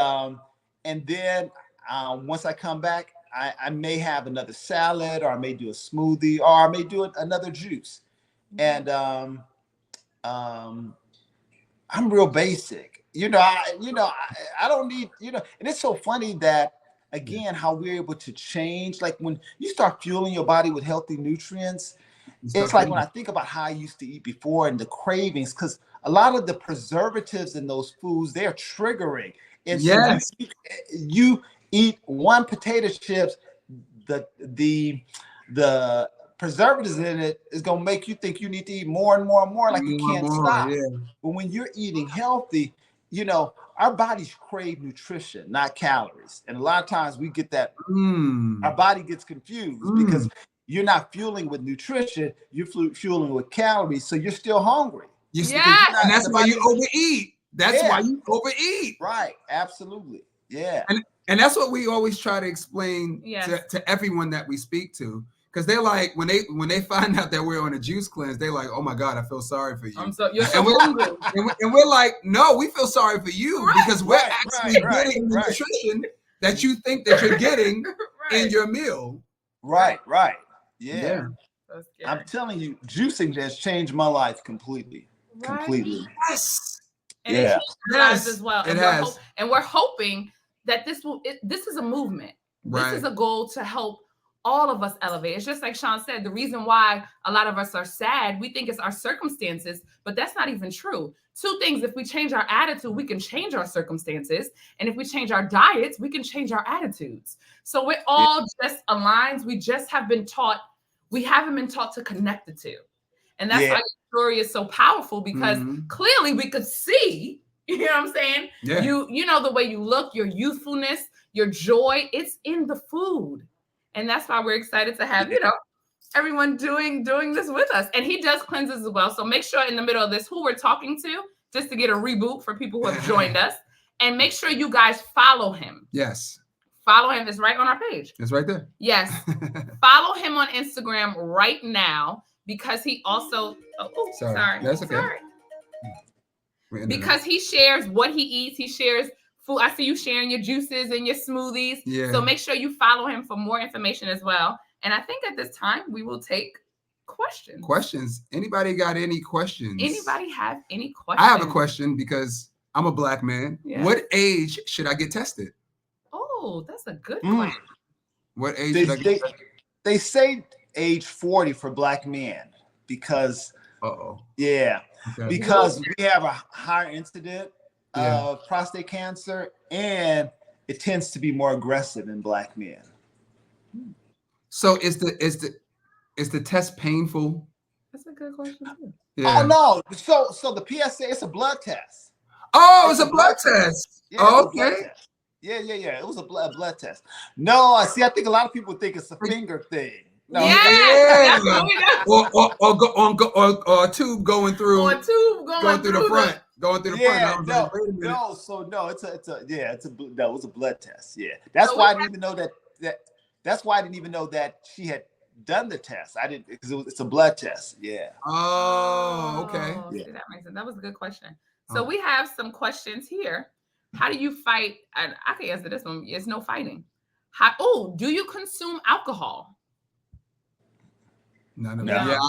then once I come back, I may have another salad, or I may do a smoothie, or I may do another juice. And I'm real basic, you know. I don't need, you know. And it's so funny that, again, how we're able to change. Like when you start fueling your body with healthy nutrients, it's like when I think about how I used to eat before and the cravings, because a lot of the preservatives in those foods, they're triggering. And so you eat one potato chips, the preservatives in it is going to make you think you need to eat more and more and more, like you can't stop. But when you're eating healthy, you know, our bodies crave nutrition, not calories. And a lot of times we get that, our body gets confused because you're not fueling with nutrition, you're fueling with calories. So you're still hungry. And that's why you overeat. That's why you overeat. Right. Absolutely. Yeah. And that's what we always try to explain to everyone that we speak to. Because they're like, when they find out that we're on a juice cleanse, they're like, oh my God, I feel sorry for you. You're so hungry. And we're like, no, we feel sorry for you because we're actually getting the nutrition that you think that you're getting in your meal. Right. Yeah. I'm telling you, juicing has changed my life completely. Completely. Yes. And it has as well. And we're hoping that this is a movement. This is a goal to help all of us elevate. It's just like Sean said, the reason why a lot of us are sad, we think it's our circumstances, but that's not even true. Two things: if we change our attitude, we can change our circumstances. And if we change our diets, we can change our attitudes. So we're all just aligned. We just have been taught, we haven't been taught to connect the two. And that's why your story is so powerful, because clearly we could see, you know what I'm saying? Yeah. You know, the way you look, your youthfulness, your joy, it's in the food. And that's why we're excited to have, you know, everyone doing this with us. And he does cleanses as well. So make sure in the middle of this who we're talking to, just to get a reboot for people who have joined us. And make sure you guys follow him. Yes. Follow him. It's right on our page. It's right there. Yes. Follow him on Instagram right now, because he also, sorry. That's okay. Sorry. Because he shares what he eats. He shares food. I see you sharing your juices and your smoothies. Yeah. So make sure you follow him for more information as well. And I think at this time we will take questions. Anybody got any questions? Anybody have any questions? I have a question because I'm a Black man. Yeah. What age should I get tested? Oh, that's a good question. What age should I get tested? They say age 40 for Black men because because we have a higher incident of prostate cancer, and it tends to be more aggressive in Black men. So is the test painful? That's a good question too. Yeah. Oh no! So the PSA, it's a blood test. Oh, it's a blood test. Yeah, okay. Yeah. It was a blood test. No, I think a lot of people think it's a finger thing. No, or a tube going through. Or a tube going through the front. Going through the front. It was a blood test. Yeah, that's why I didn't even know that. That's why I didn't even know that she had done the test. I didn't, because it's a blood test. Yeah. Oh, okay. Yeah. That makes sense. That was a good question. So we have some questions here. How do you fight? And I can answer this one. There's no fighting. Do you consume alcohol? No. Yeah,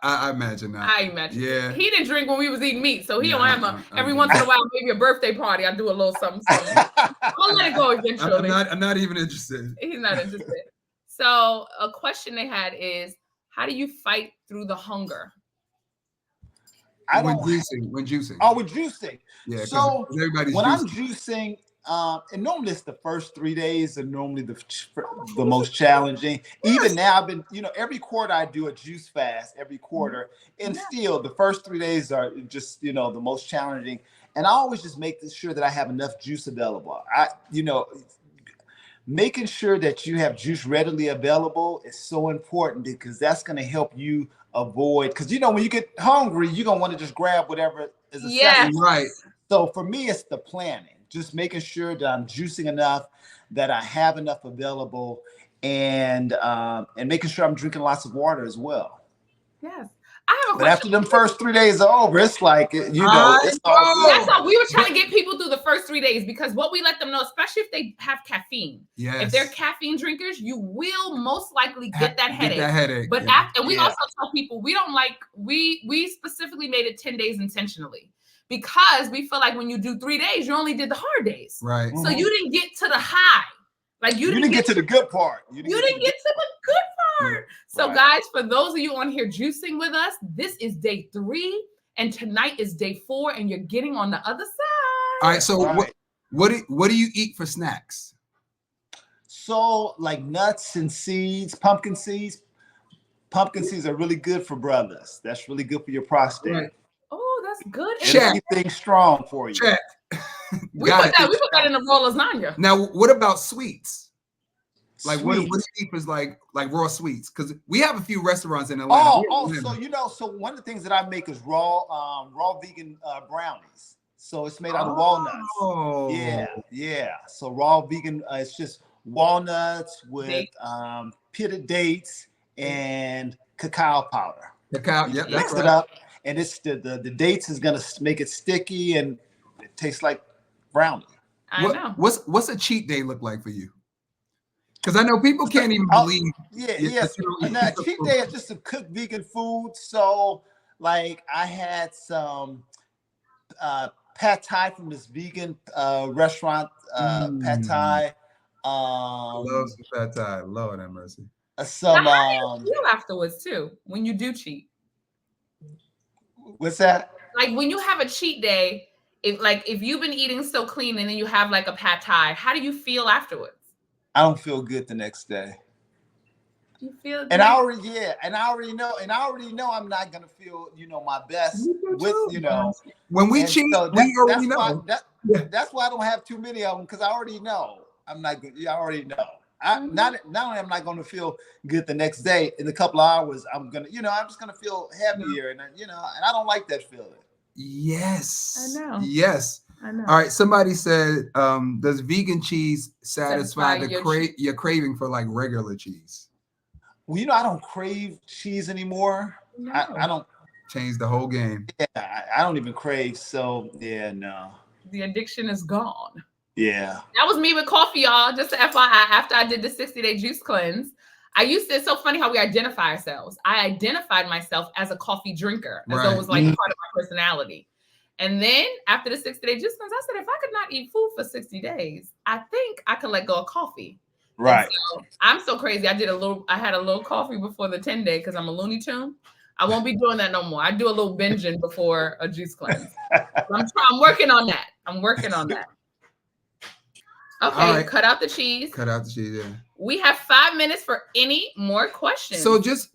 I imagine not. I imagine. Yeah. He didn't drink when we was eating meat, so he don't have every once in a while, maybe a birthday party, I do a little something. I'll let it go eventually. I'm not even interested. He's not interested. So a question they had is, how do you fight through the hunger? When juicing. Oh, with juicing. Yeah. So everybody's when juicing. I'm juicing, and normally it's the first 3 days are normally the most challenging. Even now, I've been, every quarter I do a juice fast every quarter, and still the first 3 days are just, the most challenging. And I always just make sure that I have enough juice available. making sure that you have juice readily available is so important because that's going to help you avoid, because when you get hungry, you're going to want to just grab whatever is accessible. Right. So for me, it's the planning, just making sure that I'm juicing enough, that I have enough available, and making sure I'm drinking lots of water as well. Yes. I have a But question. after them first 3 days are over, it's like, it's all good. That's why we were trying to get people through the first 3 days, because what we let them know, especially if they have caffeine, if they're caffeine drinkers, you will most likely get that headache. But after, and we also tell people we don't like, we specifically made it 10 days intentionally, because we feel like when you do 3 days, you only did the hard days. Right. So you didn't get to the high. Like you didn't get to the good part. You didn't get to the good part. So guys, for those of you on here juicing with us, this is day 3 and tonight is day 4 and you're getting on the other side. All right. So what do you eat for snacks? So like nuts and seeds, pumpkin seeds. Pumpkin seeds are really good for brothers. That's really good for your prostate. Right. Oh, that's good. Anything strong for you. Check. We put that in the raw lasagna. Now, what about sweets? Like what do you eat is like raw sweets? Because we have a few restaurants in Atlanta. So one of the things that I make is raw vegan brownies. So it's made out of walnuts. Yeah. So raw vegan, it's just walnuts with pitted dates and cacao powder. Mix it up, and it's the dates is gonna make it sticky and it tastes like brownie. I know. What's a cheat day look like for you? Because I know people can't even believe. Now, cheat day is just some cooked vegan food. So, like, I had some pad thai from this vegan restaurant. Pad thai. Love some pad thai. Lord have mercy. How do you feel afterwards too when you do cheat? What's that? Like when you have a cheat day. If you've been eating so clean and then you have like a pad thai, how do you feel afterwards? I don't feel good the next day. You feel good? And I already know I'm not gonna feel, my best with, when we cheat, we already know. That's why I don't have too many of them, because I already know I'm not good. I already know. Not only am I not gonna feel good the next day, in a couple of hours, I'm gonna, I'm just gonna feel heavier, and and I don't like that feeling. Yes. I know. Yes. I know. All right. Somebody said, does vegan cheese satisfy your craving for like regular cheese? Well, I don't crave cheese anymore. No. I don't. Change the whole game. Yeah, I don't even crave. So no. The addiction is gone. Yeah. That was me with coffee, y'all. Just to FYI, after I did the 60-day juice cleanse, it's so funny how we identify ourselves. I identified myself as a coffee drinker, as though it was like part of my personality. And then after the 60-day juice cleanse, I said, if I could not eat food for 60 days, I think I could let go of coffee. Right. So, I'm so crazy. I had a little coffee before the 10-day because I'm a Looney Tune. I won't be doing that no more. I do a little binging before a juice cleanse. I'm working on that. Okay, right. Cut out the cheese. Yeah. We have 5 minutes for any more questions. So just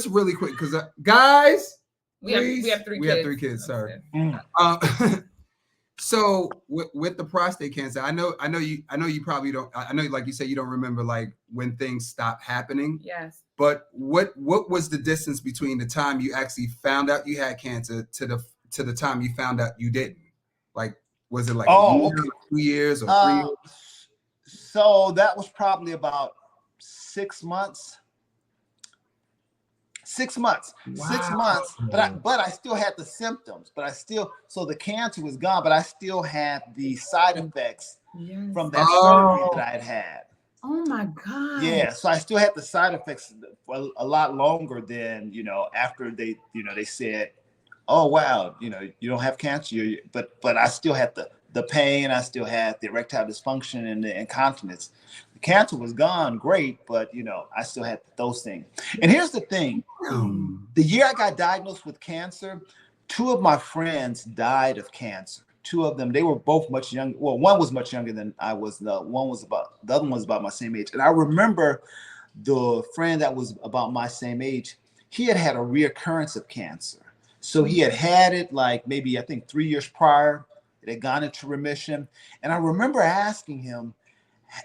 really quick, because guys, we have 3 kids. We have 3 kids. Sorry. So with the prostate cancer, I know you probably don't. I know, like you said, you don't remember like when things stopped happening. Yes. But what was the distance between the time you actually found out you had cancer to the time you found out you didn't? Like, was it like 2 years or 3 years? So that was probably about 6 months. 6 months. Wow. 6 months. But I still had the symptoms. So the cancer was gone, but I still had the side effects from that surgery that I had. Oh my God. Yeah. So I still had the side effects for a lot longer than, after they said, oh wow, you don't have cancer. But I still had the pain, I still had the erectile dysfunction and the incontinence. The cancer was gone, great, but I still had those things. And here's the thing: the year I got diagnosed with cancer, 2 of my friends died of cancer. 2 of them, they were both much younger. Well, one was much younger than I was. The other one was about my same age. And I remember the friend that was about my same age, he had a reoccurrence of cancer. So he had it like maybe, I think, 3 years prior. It had gone into remission. And I remember asking him,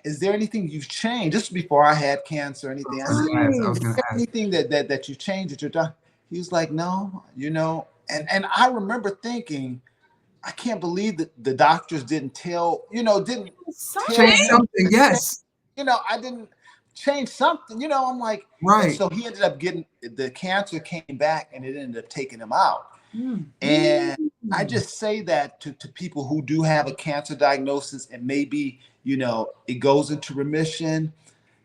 is there anything you've changed? This was before I had cancer or anything. I said, I was going is to there ask. anything that you changed at your doctor? He was like, no, and I remember thinking, I can't believe that the doctors didn't tell, didn't Change something. Yes. I didn't change something, I'm like, Right. So he ended up the cancer came back and it ended up taking him out. And I just say that to people who do have a cancer diagnosis and maybe, it goes into remission.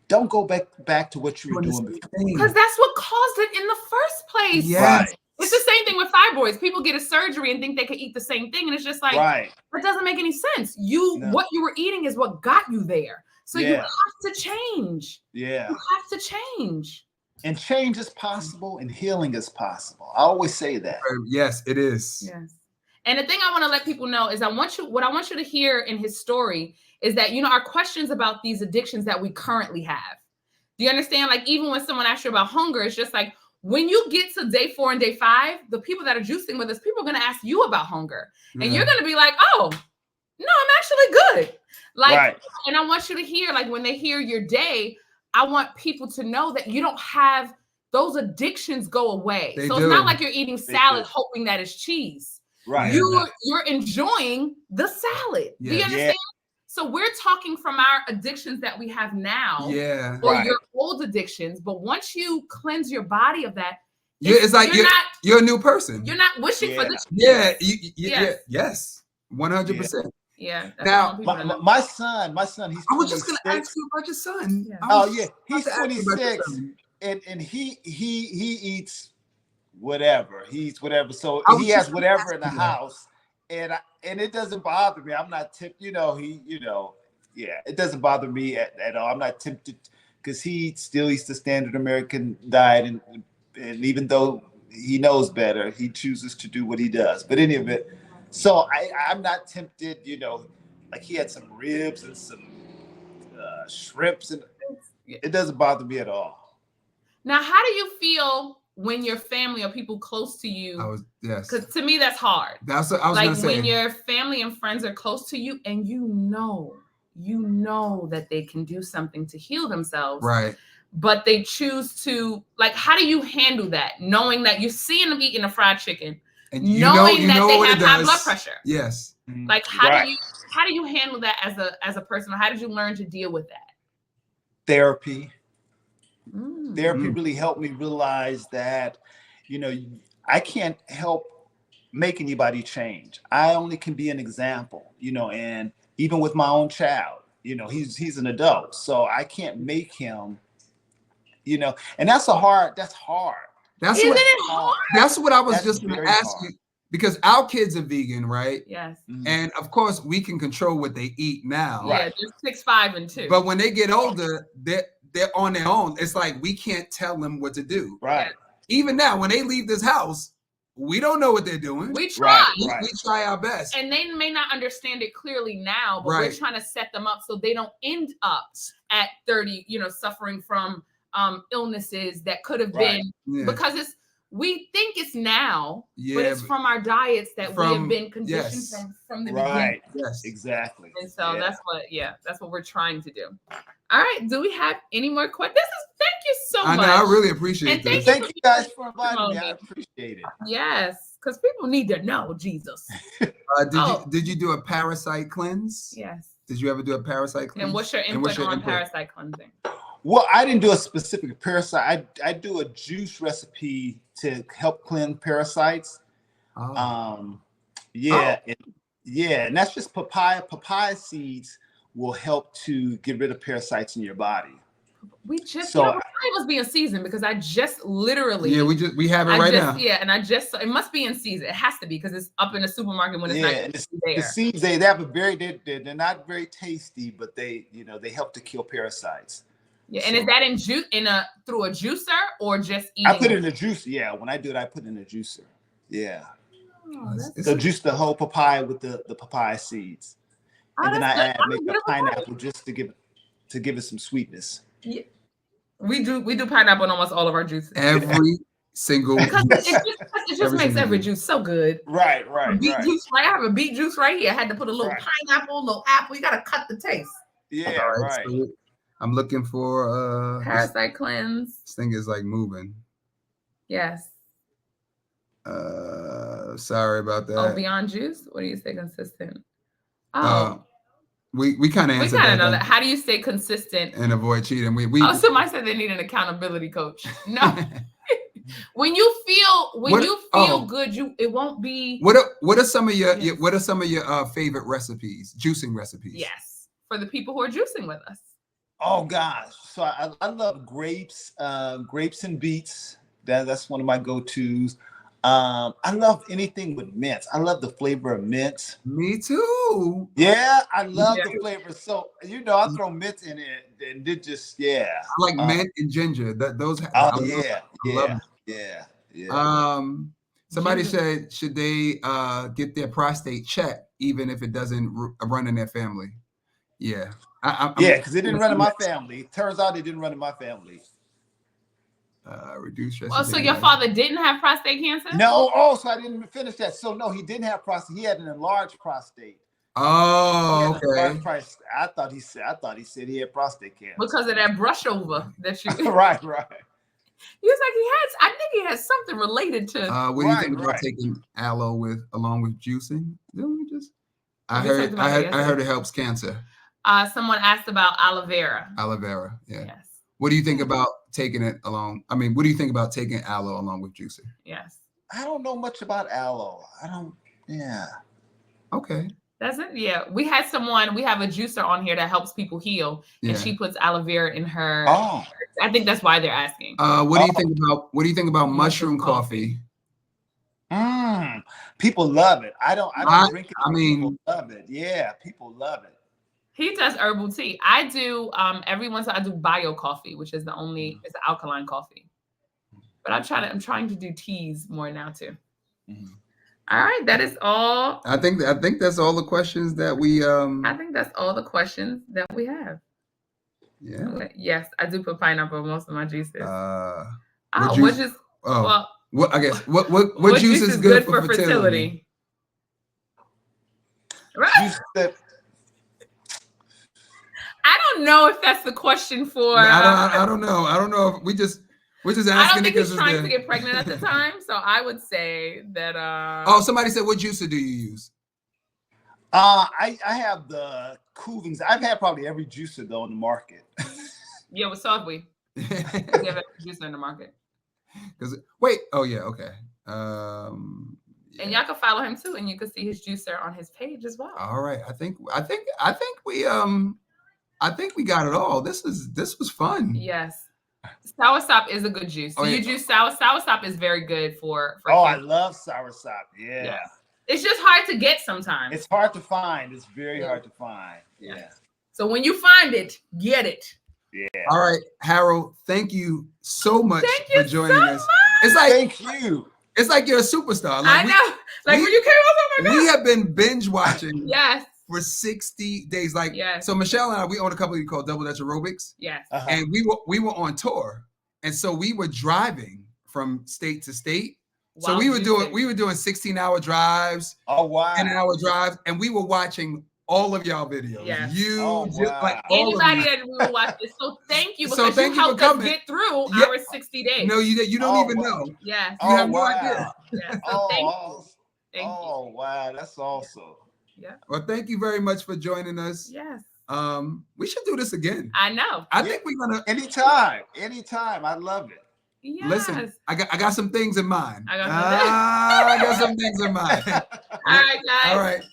Don't go back to what you were doing before. Because that's what caused it in the first place. Yes. Right. It's the same thing with fibroids. People get a surgery and think they could eat the same thing. And it's just like, that doesn't make any sense. What you were eating is what got you there. So you have to change. Yeah. You have to change. And change is possible and healing is possible. I always say that. Yes, it is. Yes. And the thing I want to let people know is what I want you to hear in his story is that, our questions about these addictions that we currently have. Do you understand? Like, even when someone asks you about hunger, it's just like, when you get to day 4 and day 5, the people that are juicing with us, people are going to ask you about hunger. And you're going to be like, oh, no, I'm actually good. Like, and I want you to hear, like, when they hear your day, I want people to know that you don't have those addictions go away. It's not like you're eating salad hoping that it's cheese. Right. You're enjoying the salad. Do you understand? So we're talking from our addictions that we have now, or your old addictions. But once you cleanse your body of that, it's like you're a new person. You're not wishing for this. Yes, 100%. Yeah. Now, my son, he's 26. I was just going to ask you about your son. Yeah. Oh yeah, he's 26, and he eats whatever. So he has whatever in the house, and it doesn't bother me. I'm not tempted. It doesn't bother me at all. I'm not tempted because he still eats the standard American diet, and even though he knows better, he chooses to do what he does. But any of it. So I'm not tempted, like he had some ribs and some shrimps, and it doesn't bother me at all. Now, how do you feel when your family or people close to you? Because to me, that's hard. That's what I was going to say. When your family and friends are close to you and you know that they can do something to heal themselves. Right. But they choose to, like, how do you handle that? Knowing that you're seeing them eating a fried chicken. And knowing that they have high blood pressure. Yes. Like, how do you handle that as a person? Or how did you learn to deal with that? Therapy. Therapy really helped me realize that, I can't help make anybody change. I only can be an example, and even with my own child, he's an adult, so I can't make him, and that's hard. That's what I was just going to ask you, because our kids are vegan, right? Yes. And of course, we can control what they eat now. Yeah, they're 6, 5, and 2. But when they get older, they're on their own. It's like we can't tell them what to do. Right. Even now, when they leave this house, we don't know what they're doing. We try. We try our best. And they may not understand it clearly now, but we're trying to set them up so they don't end up at 30, suffering from illnesses that could have been because we think it's now, but it's from our diets that we have been conditioned from the beginning. Yes, exactly. And so that's what we're trying to do. All right. Do we have any more questions? Thank you so much. I really appreciate it. Thank you guys for inviting me. I appreciate it. Yes, because people need to know Jesus. Did you do a parasite cleanse? Yes. Did you ever do a parasite cleanse? And what's your input on parasite cleansing? Well, I didn't do a specific parasite. I do a juice recipe to help cleanse parasites. And that's just papaya. Papaya seeds will help to get rid of parasites in your body. We just it must be in season because I just literally we have it right now. Yeah, and it must be in season. It has to be because it's up in the supermarket when it's not there. The seeds they have they're not very tasty, but they help to kill parasites. Yeah, and is that through a juicer or just eating? I put it in a juicer. Yeah, when I do it, I put it in a juicer. Yeah. So juice the whole papaya with the papaya seeds, and then I add maybe a pineapple just to give it some sweetness. Yeah. We do pineapple in almost all of our juices. Every single because it just makes every juice so good. Right. Beet juice, I have a beet juice right here. I had to put a little pineapple, a little apple. You gotta cut the taste. Yeah, All right, right. so I'm looking for Parasite cleanse. this thing is like moving. Yes. Sorry about that. Oh, beyond juice. What do you say? Consistent. Oh, we kind of we answered kind of know that that. How do you stay consistent? and avoid cheating. We Oh, somebody said they need an accountability coach. No. When you feel good, it won't be. What are some of your Yes. what are some of your favorite recipes, juicing recipes? Yes, for the people who are juicing with us. Oh gosh, so I love grapes, grapes and beets. That's one of my go-tos. I love anything with mint. I love the flavor of mint. Me too. Yeah, I love the flavor. So I throw mint in it, and it just I like mint and ginger. Those. Oh I love it. yeah. Somebody Ginger. said, should they get their prostate checked even if it doesn't run in their family? Yeah. Because it didn't run in my family. Turns out it didn't run in my family. Reduce stress. Well, so your father didn't have prostate cancer? No. Oh, so I didn't finish that. So no, he didn't have prostate. He had an enlarged prostate. Oh, okay. I thought he said he had prostate cancer. Because of that brush over that you. Right. He was like, I think he has something related to. What do you think about taking aloe along with juicing? Didn't we just? I heard it helps cancer. Someone asked about aloe vera. Aloe vera, yeah. Yes. What do you think about taking it along? I mean, what do you think about taking aloe along with juicing? Yes. I don't know much about aloe. Yeah. Okay. Doesn't? Yeah. We have a juicer on here that helps people heal, and she puts aloe vera in her. Oh. I think that's why they're asking. What do you think about mushroom coffee? People love it. I don't drink it. People love it. Yeah, people love it. He does herbal tea. I do every once in a while I do bio coffee, which is it's an alkaline coffee. But I'm trying to do teas more now too. Mm-hmm. All right, that is all. I think that's all the questions that we I think that's all the questions that we have. Yeah. Yes, I do put pineapple in most of my juices. What juice is good for fertility? Right. I don't know if that's the question for. I don't know. I don't know if we're just asking. I don't think he's trying to get pregnant at the time, so I would say that. Somebody said, what juicer do you use? I have the Coolings. I've had probably every juicer though in the market. Yeah, so have we. We have every juicer in the market. Okay. And y'all can follow him too, and you can see his juicer on his page as well. All right, I think we got it all. This was fun. Yes. Soursop is a good juice. You juice soursop is very good for I love soursop. Yeah. It's just hard to get sometimes. It's hard to find. It's very hard to find. Yeah. So when you find it, get it. Yeah. All right, Harold, thank you so much for joining us. Much. It's like thank you. It's like you're a superstar. I know. When you came over, we have been binge watching. Yes. For 60 days. yes. So Michelle and I, we own a company called Double Dutch Aerobics. Yes. Uh-huh. And we were on tour. And so we were driving from state to state. So we were doing 16-hour drives. Oh wow. 10-hour drives. And we were watching all of y'all videos. Yes. Anybody that we will watch this. So thank you because you helped us get through our 60 days. No, you don't even know. Yes. You have no idea. Yeah. So thank you. Thank you. Wow, that's awesome. Yeah. Well, thank you very much for joining us. Yes. We should do this again. I know. I think we're gonna anytime. I love it. Yes. Listen, I got some things in mind. I got some things in mind. All right, guys. All right.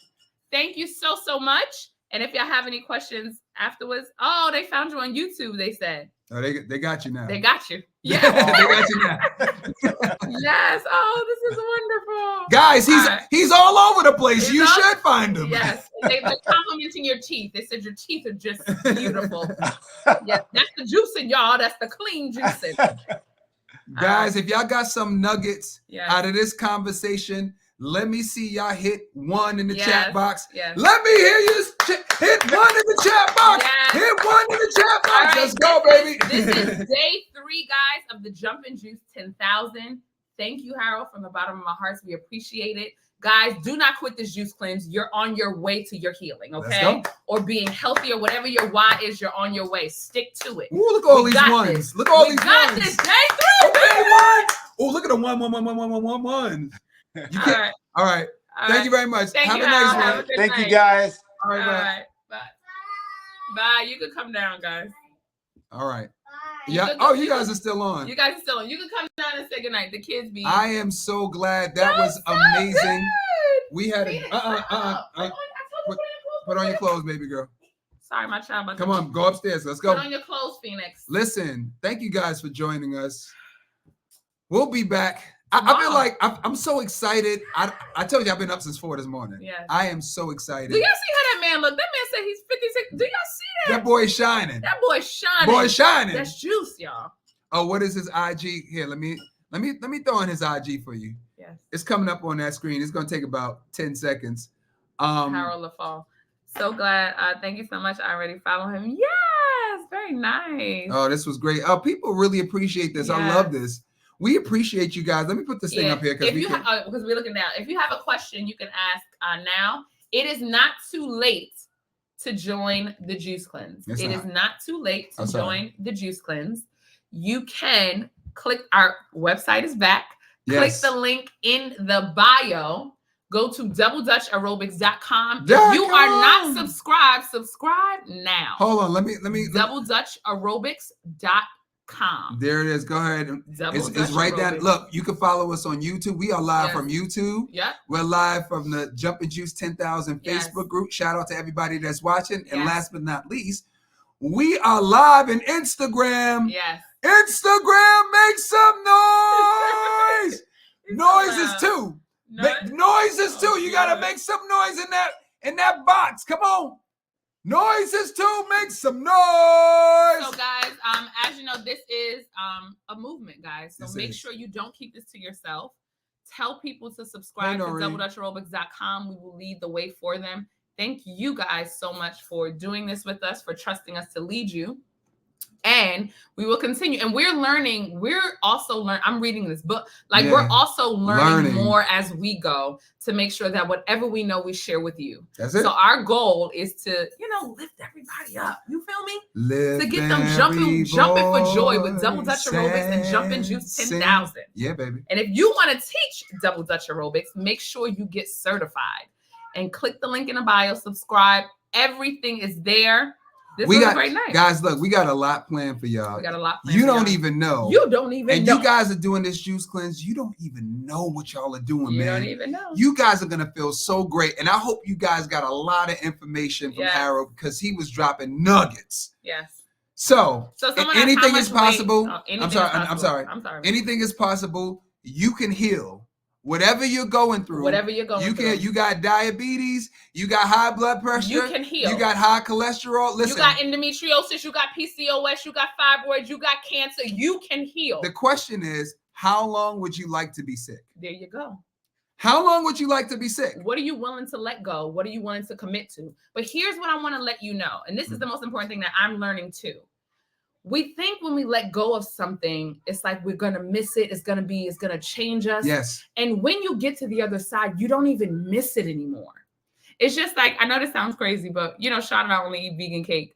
Thank you so much. And if y'all have any questions afterwards, they found you on YouTube, they said. Oh, they got you now. They got you. Yeah. They got you now. Yes. Oh, this is wonderful. Guys, he's all over the place. You should find him. Yes. They're complimenting your teeth. They said your teeth are just beautiful. Yes, that's the juicing, y'all. That's the clean juicing. Guys, if y'all got some nuggets out of this conversation, let me see y'all hit 1 in the chat box. Yes. Let me hear you hit 1 in the chat box. Yes. Hit 1 in the chat box. Right, let's go, baby. This is day 3, guys, of the Jump and Juice 10,000. Thank you, Harold, from the bottom of my heart. We appreciate it. Guys, do not quit this juice cleanse. You're on your way to your healing, Let's okay? go. Or being healthy or whatever your why is, you're on your way. Stick to it. Ooh, look at all We these got ones. this. Look at all We these got ones. this. Thank you. Okay, one. Oh, look at the one. You All can't. right. All right. All Thank right. you very much. Thank Have you, a nice Al. Have one. a good Thank you, night. guys. All right, All bye. right. Bye. Bye. You can come down, guys. All right. You Yeah. could- Oh, you you guys could- are still on. You guys are still on. You can come down and say goodnight. The kids be. I am so glad. That You're was so amazing. good. We had Phoenix, a put on your clothes, baby girl. Sorry, my child. Come on, go upstairs. Let's go. Put on your clothes, Phoenix. Listen, thank you guys for joining us. We'll be back. I feel Tomorrow. like I'm so excited. I told you I've been up since 4 this morning. Yes. I am so excited. Do y'all see how that man look? That man said he's 56. Do y'all see that? That boy is shining. That boy's shining. Boy is shining. That's juice, y'all. Oh, what is his IG? Here, let me throw in his IG for you. Yes. It's coming up on that screen. It's gonna take about 10 seconds. Harold LaFall. So glad. Thank you so much. I already follow him. Yes. Very nice. Oh, this was great. Oh, people really appreciate this. I Yes. love this. We appreciate you guys. Let me put this thing up here If you because we're looking down. If you have a question, you can ask now. It is not too late to join the juice cleanse. It's It is not. not too late to I'm sorry. join the juice cleanse. You can click, our website is back. Yes. Click the link in the bio. Go to doubledutchaerobics.com. If Dot you are not com. subscribed, subscribe now. Hold on. Let me. doubledutchaerobics.com. There it is. Go ahead. It's right down. Look, you can follow us on YouTube. We are live Yes. from YouTube. Yep. We're live from the Jumpin' Juice 10,000 Yes. Facebook group. Shout out to everybody that's watching. And Yes. last but not least, we are live in Instagram. Yes. Instagram, make some noise. Noises loud. too. No, Noises too. You gotta God. make some noise in that box. Come on. Noises too. Make some noise. So guys, as you know, this is a movement, guys. So This make is. sure you don't keep this to yourself. Tell people to subscribe Hey, to Noreen. doubledutchaerobics.com. We will lead the way for them. Thank you guys so much for doing this with us, for trusting us to lead you. And we will continue. And we're learning. We're also learning. I'm reading this book. Like, we're Yeah. also learning Learning. more as we go to make sure that whatever we know, we share with you. That's it. So our goal is to, lift everybody up. You feel me? Lift To get them every jumping for joy with Double voice Dutch Aerobics and Jumpin' Juice sing. 10,000. Yeah, baby. And if you want to teach Double Dutch Aerobics, make sure you get certified and click the link in the bio, subscribe. Everything is there. This was a great night. Guys, look, we got a lot planned for y'all. We got a lot planned You for don't y'all. even know. You don't even and know. you guys are doing this juice cleanse. You don't even know what y'all are doing, You man. don't even know. You guys are gonna feel so great. And I hope you guys got a lot of information from Yes. Harold because he was dropping nuggets. Yes. So So someone anything asked how is much weight- possible. anything I'm is sorry. possible. I'm sorry. Anything is possible. You can heal. Whatever you're going through, Whatever you're going you through. can. You got diabetes. You got high blood pressure. You can heal. You got high cholesterol. Listen, You got endometriosis, you got PCOS, you got fibroids, you got cancer. You can heal. the question is, how long would you like to be sick? There you go. How long would you like to be sick? What are you willing to let go? What are you willing to commit to? But here's what I want to let you know. And this is the most important thing that I'm learning too. We think when we let go of something, it's like we're going to miss it. It's going to change us. Yes. And when you get to the other side, you don't even miss it anymore. It's just like, I know this sounds crazy, but Sean and I only eat vegan cake.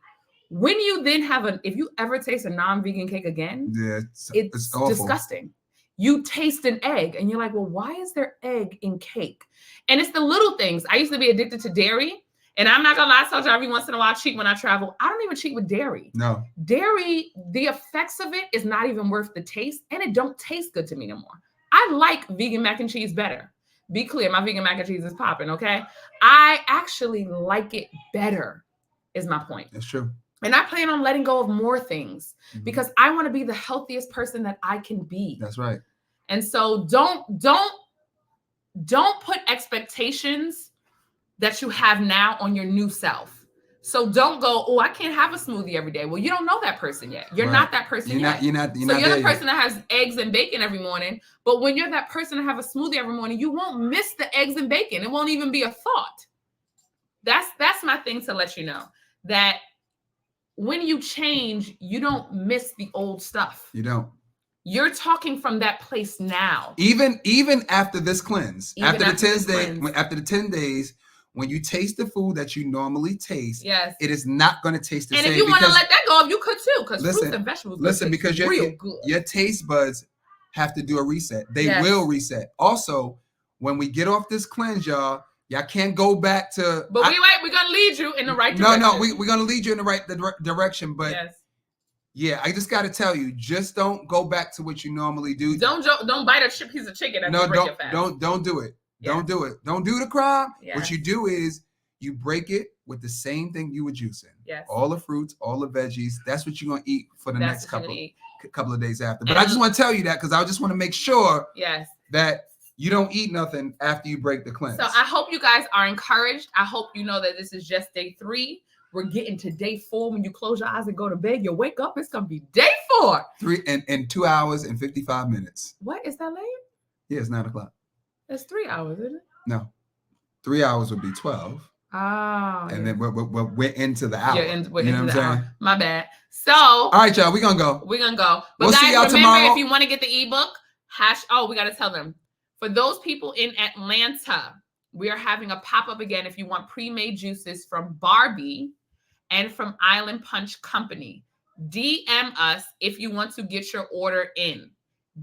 When you then if you ever taste a non-vegan cake again, Yeah. it's awful. disgusting. You taste an egg and you're like, well, why is there egg in cake? And it's the little things. I used to be addicted to dairy. And I'm not gonna lie, I told you every once in a while I cheat when I travel. I don't even cheat with dairy. No. Dairy, the effects of it is not even worth the taste, and it don't taste good to me no more. I like vegan mac and cheese better. Be clear, my vegan mac and cheese is popping, okay? I actually like it better, is my point. That's true. And I plan on letting go of more things Mhm. because I want to be the healthiest person that I can be. That's right. And so don't put expectations that you have now on your new self. So don't go, oh, I can't have a smoothie every day. Well, you don't know that person yet. You're Right. not that person yet. You're not So you're there the yet. person that has eggs and bacon every morning. But when you're that person that have a smoothie every morning, you won't miss the eggs and bacon. It won't even be a thought. That's my thing to let you know, that when you change, you don't miss the old stuff. You don't. You're talking from that place now. Even after this cleanse, Even after after the 10 days, when you taste the food that you normally taste, yes, it is not going to taste the and same. if you want to let that go, you could too, because listen, fruits and vegetables listen, because real good. Your taste buds have to do a reset. They Yes. will reset. Also, when we get off this cleanse, y'all can't go back to. But we're gonna lead you in the right direction. No, we're gonna lead you in the right direction. But yes. Yeah, I just got to tell you, just don't go back to what you normally do. Don't bite a piece of chicken. No, don't do it. Yes. Don't do it. Don't do the crime. Yes. What you do is you break it with the same thing you were juicing. Yes. All the fruits, all the veggies. That's what you're gonna eat for the next couple of days after. But and I just want to tell you that because I just want to make sure yes. that you don't eat nothing after you break the cleanse. So I hope you guys are encouraged. I hope you know that this is just day 3. We're getting to day 4. When you close your eyes and go to bed, you wake up, it's gonna be day 4. 3 and 2 hours and 55 minutes. What is that late? Yeah, it's 9 o'clock. It's 3 hours, isn't it? No, 3 hours would be 12. Oh, and then we're into the hour. We're into what I'm saying? Hour. My bad. So all right, y'all, we're gonna go. But we'll guys, see y'all remember tomorrow. If you want to get the ebook, we gotta tell them. For those people in Atlanta, we are having a pop-up again. If you want pre-made juices from Barbie and from Island Punch Company, DM us if you want to get your order in.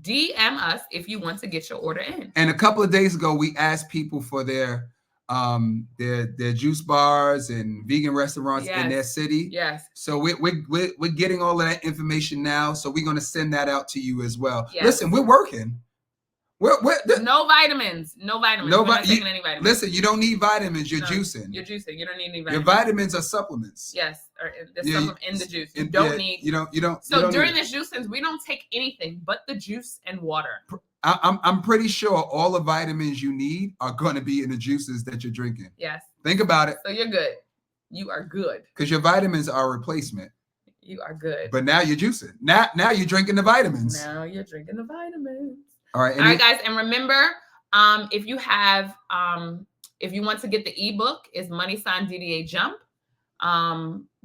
DM us if you want to get your order in. And a couple of days ago, we asked people for their juice bars and vegan restaurants in their city. Yes. So we're getting all of that information now. So we're gonna send that out to you as well. Yes. Listen, we're working. No vitamins. No vitamins. We're not taking any vitamins. Listen, you don't need vitamins. You're juicing. You're juicing. You don't need any vitamins. Your vitamins are supplements. Yes, or there's something in the juice. You don't need. You don't. So during this juicing, we don't take anything but the juice and water. I'm pretty sure all the vitamins you need are going to be in the juices that you're drinking. Yes. Think about it. So you're good. You are good. Because your vitamins are a replacement. You are good. But now you're juicing. Now you're drinking the vitamins. Now you're drinking the vitamins. All right. All right, guys. And remember, if you want to get the ebook, is $DDA Jump.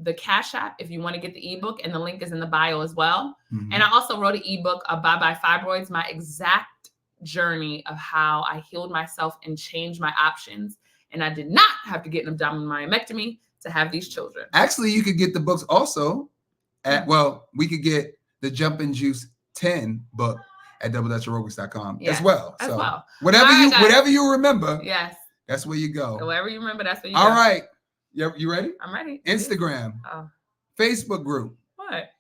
The Cash App, if you want to get the ebook, and the link is in the bio as well. Mm-hmm. And I also wrote an ebook, Bye Bye Fibroids, my exact journey of how I healed myself and changed my options. And I did not have to get an abdominal myomectomy to have these children. Actually, you could get the books also we could get the Jump and Juice 10 book at doubledutchaerobics.com as well. Whatever you remember, yes, that's where you go. Wherever you remember, that's where you go. All right. You ready? I'm ready. Instagram. Facebook group. What?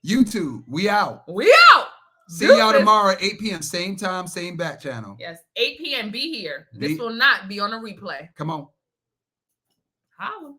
YouTube. We out. We out. See y'all tomorrow at 8 p.m. Same time, same back channel. Yes. 8 p.m. Be here. This will not be on a replay. Come on. Holla.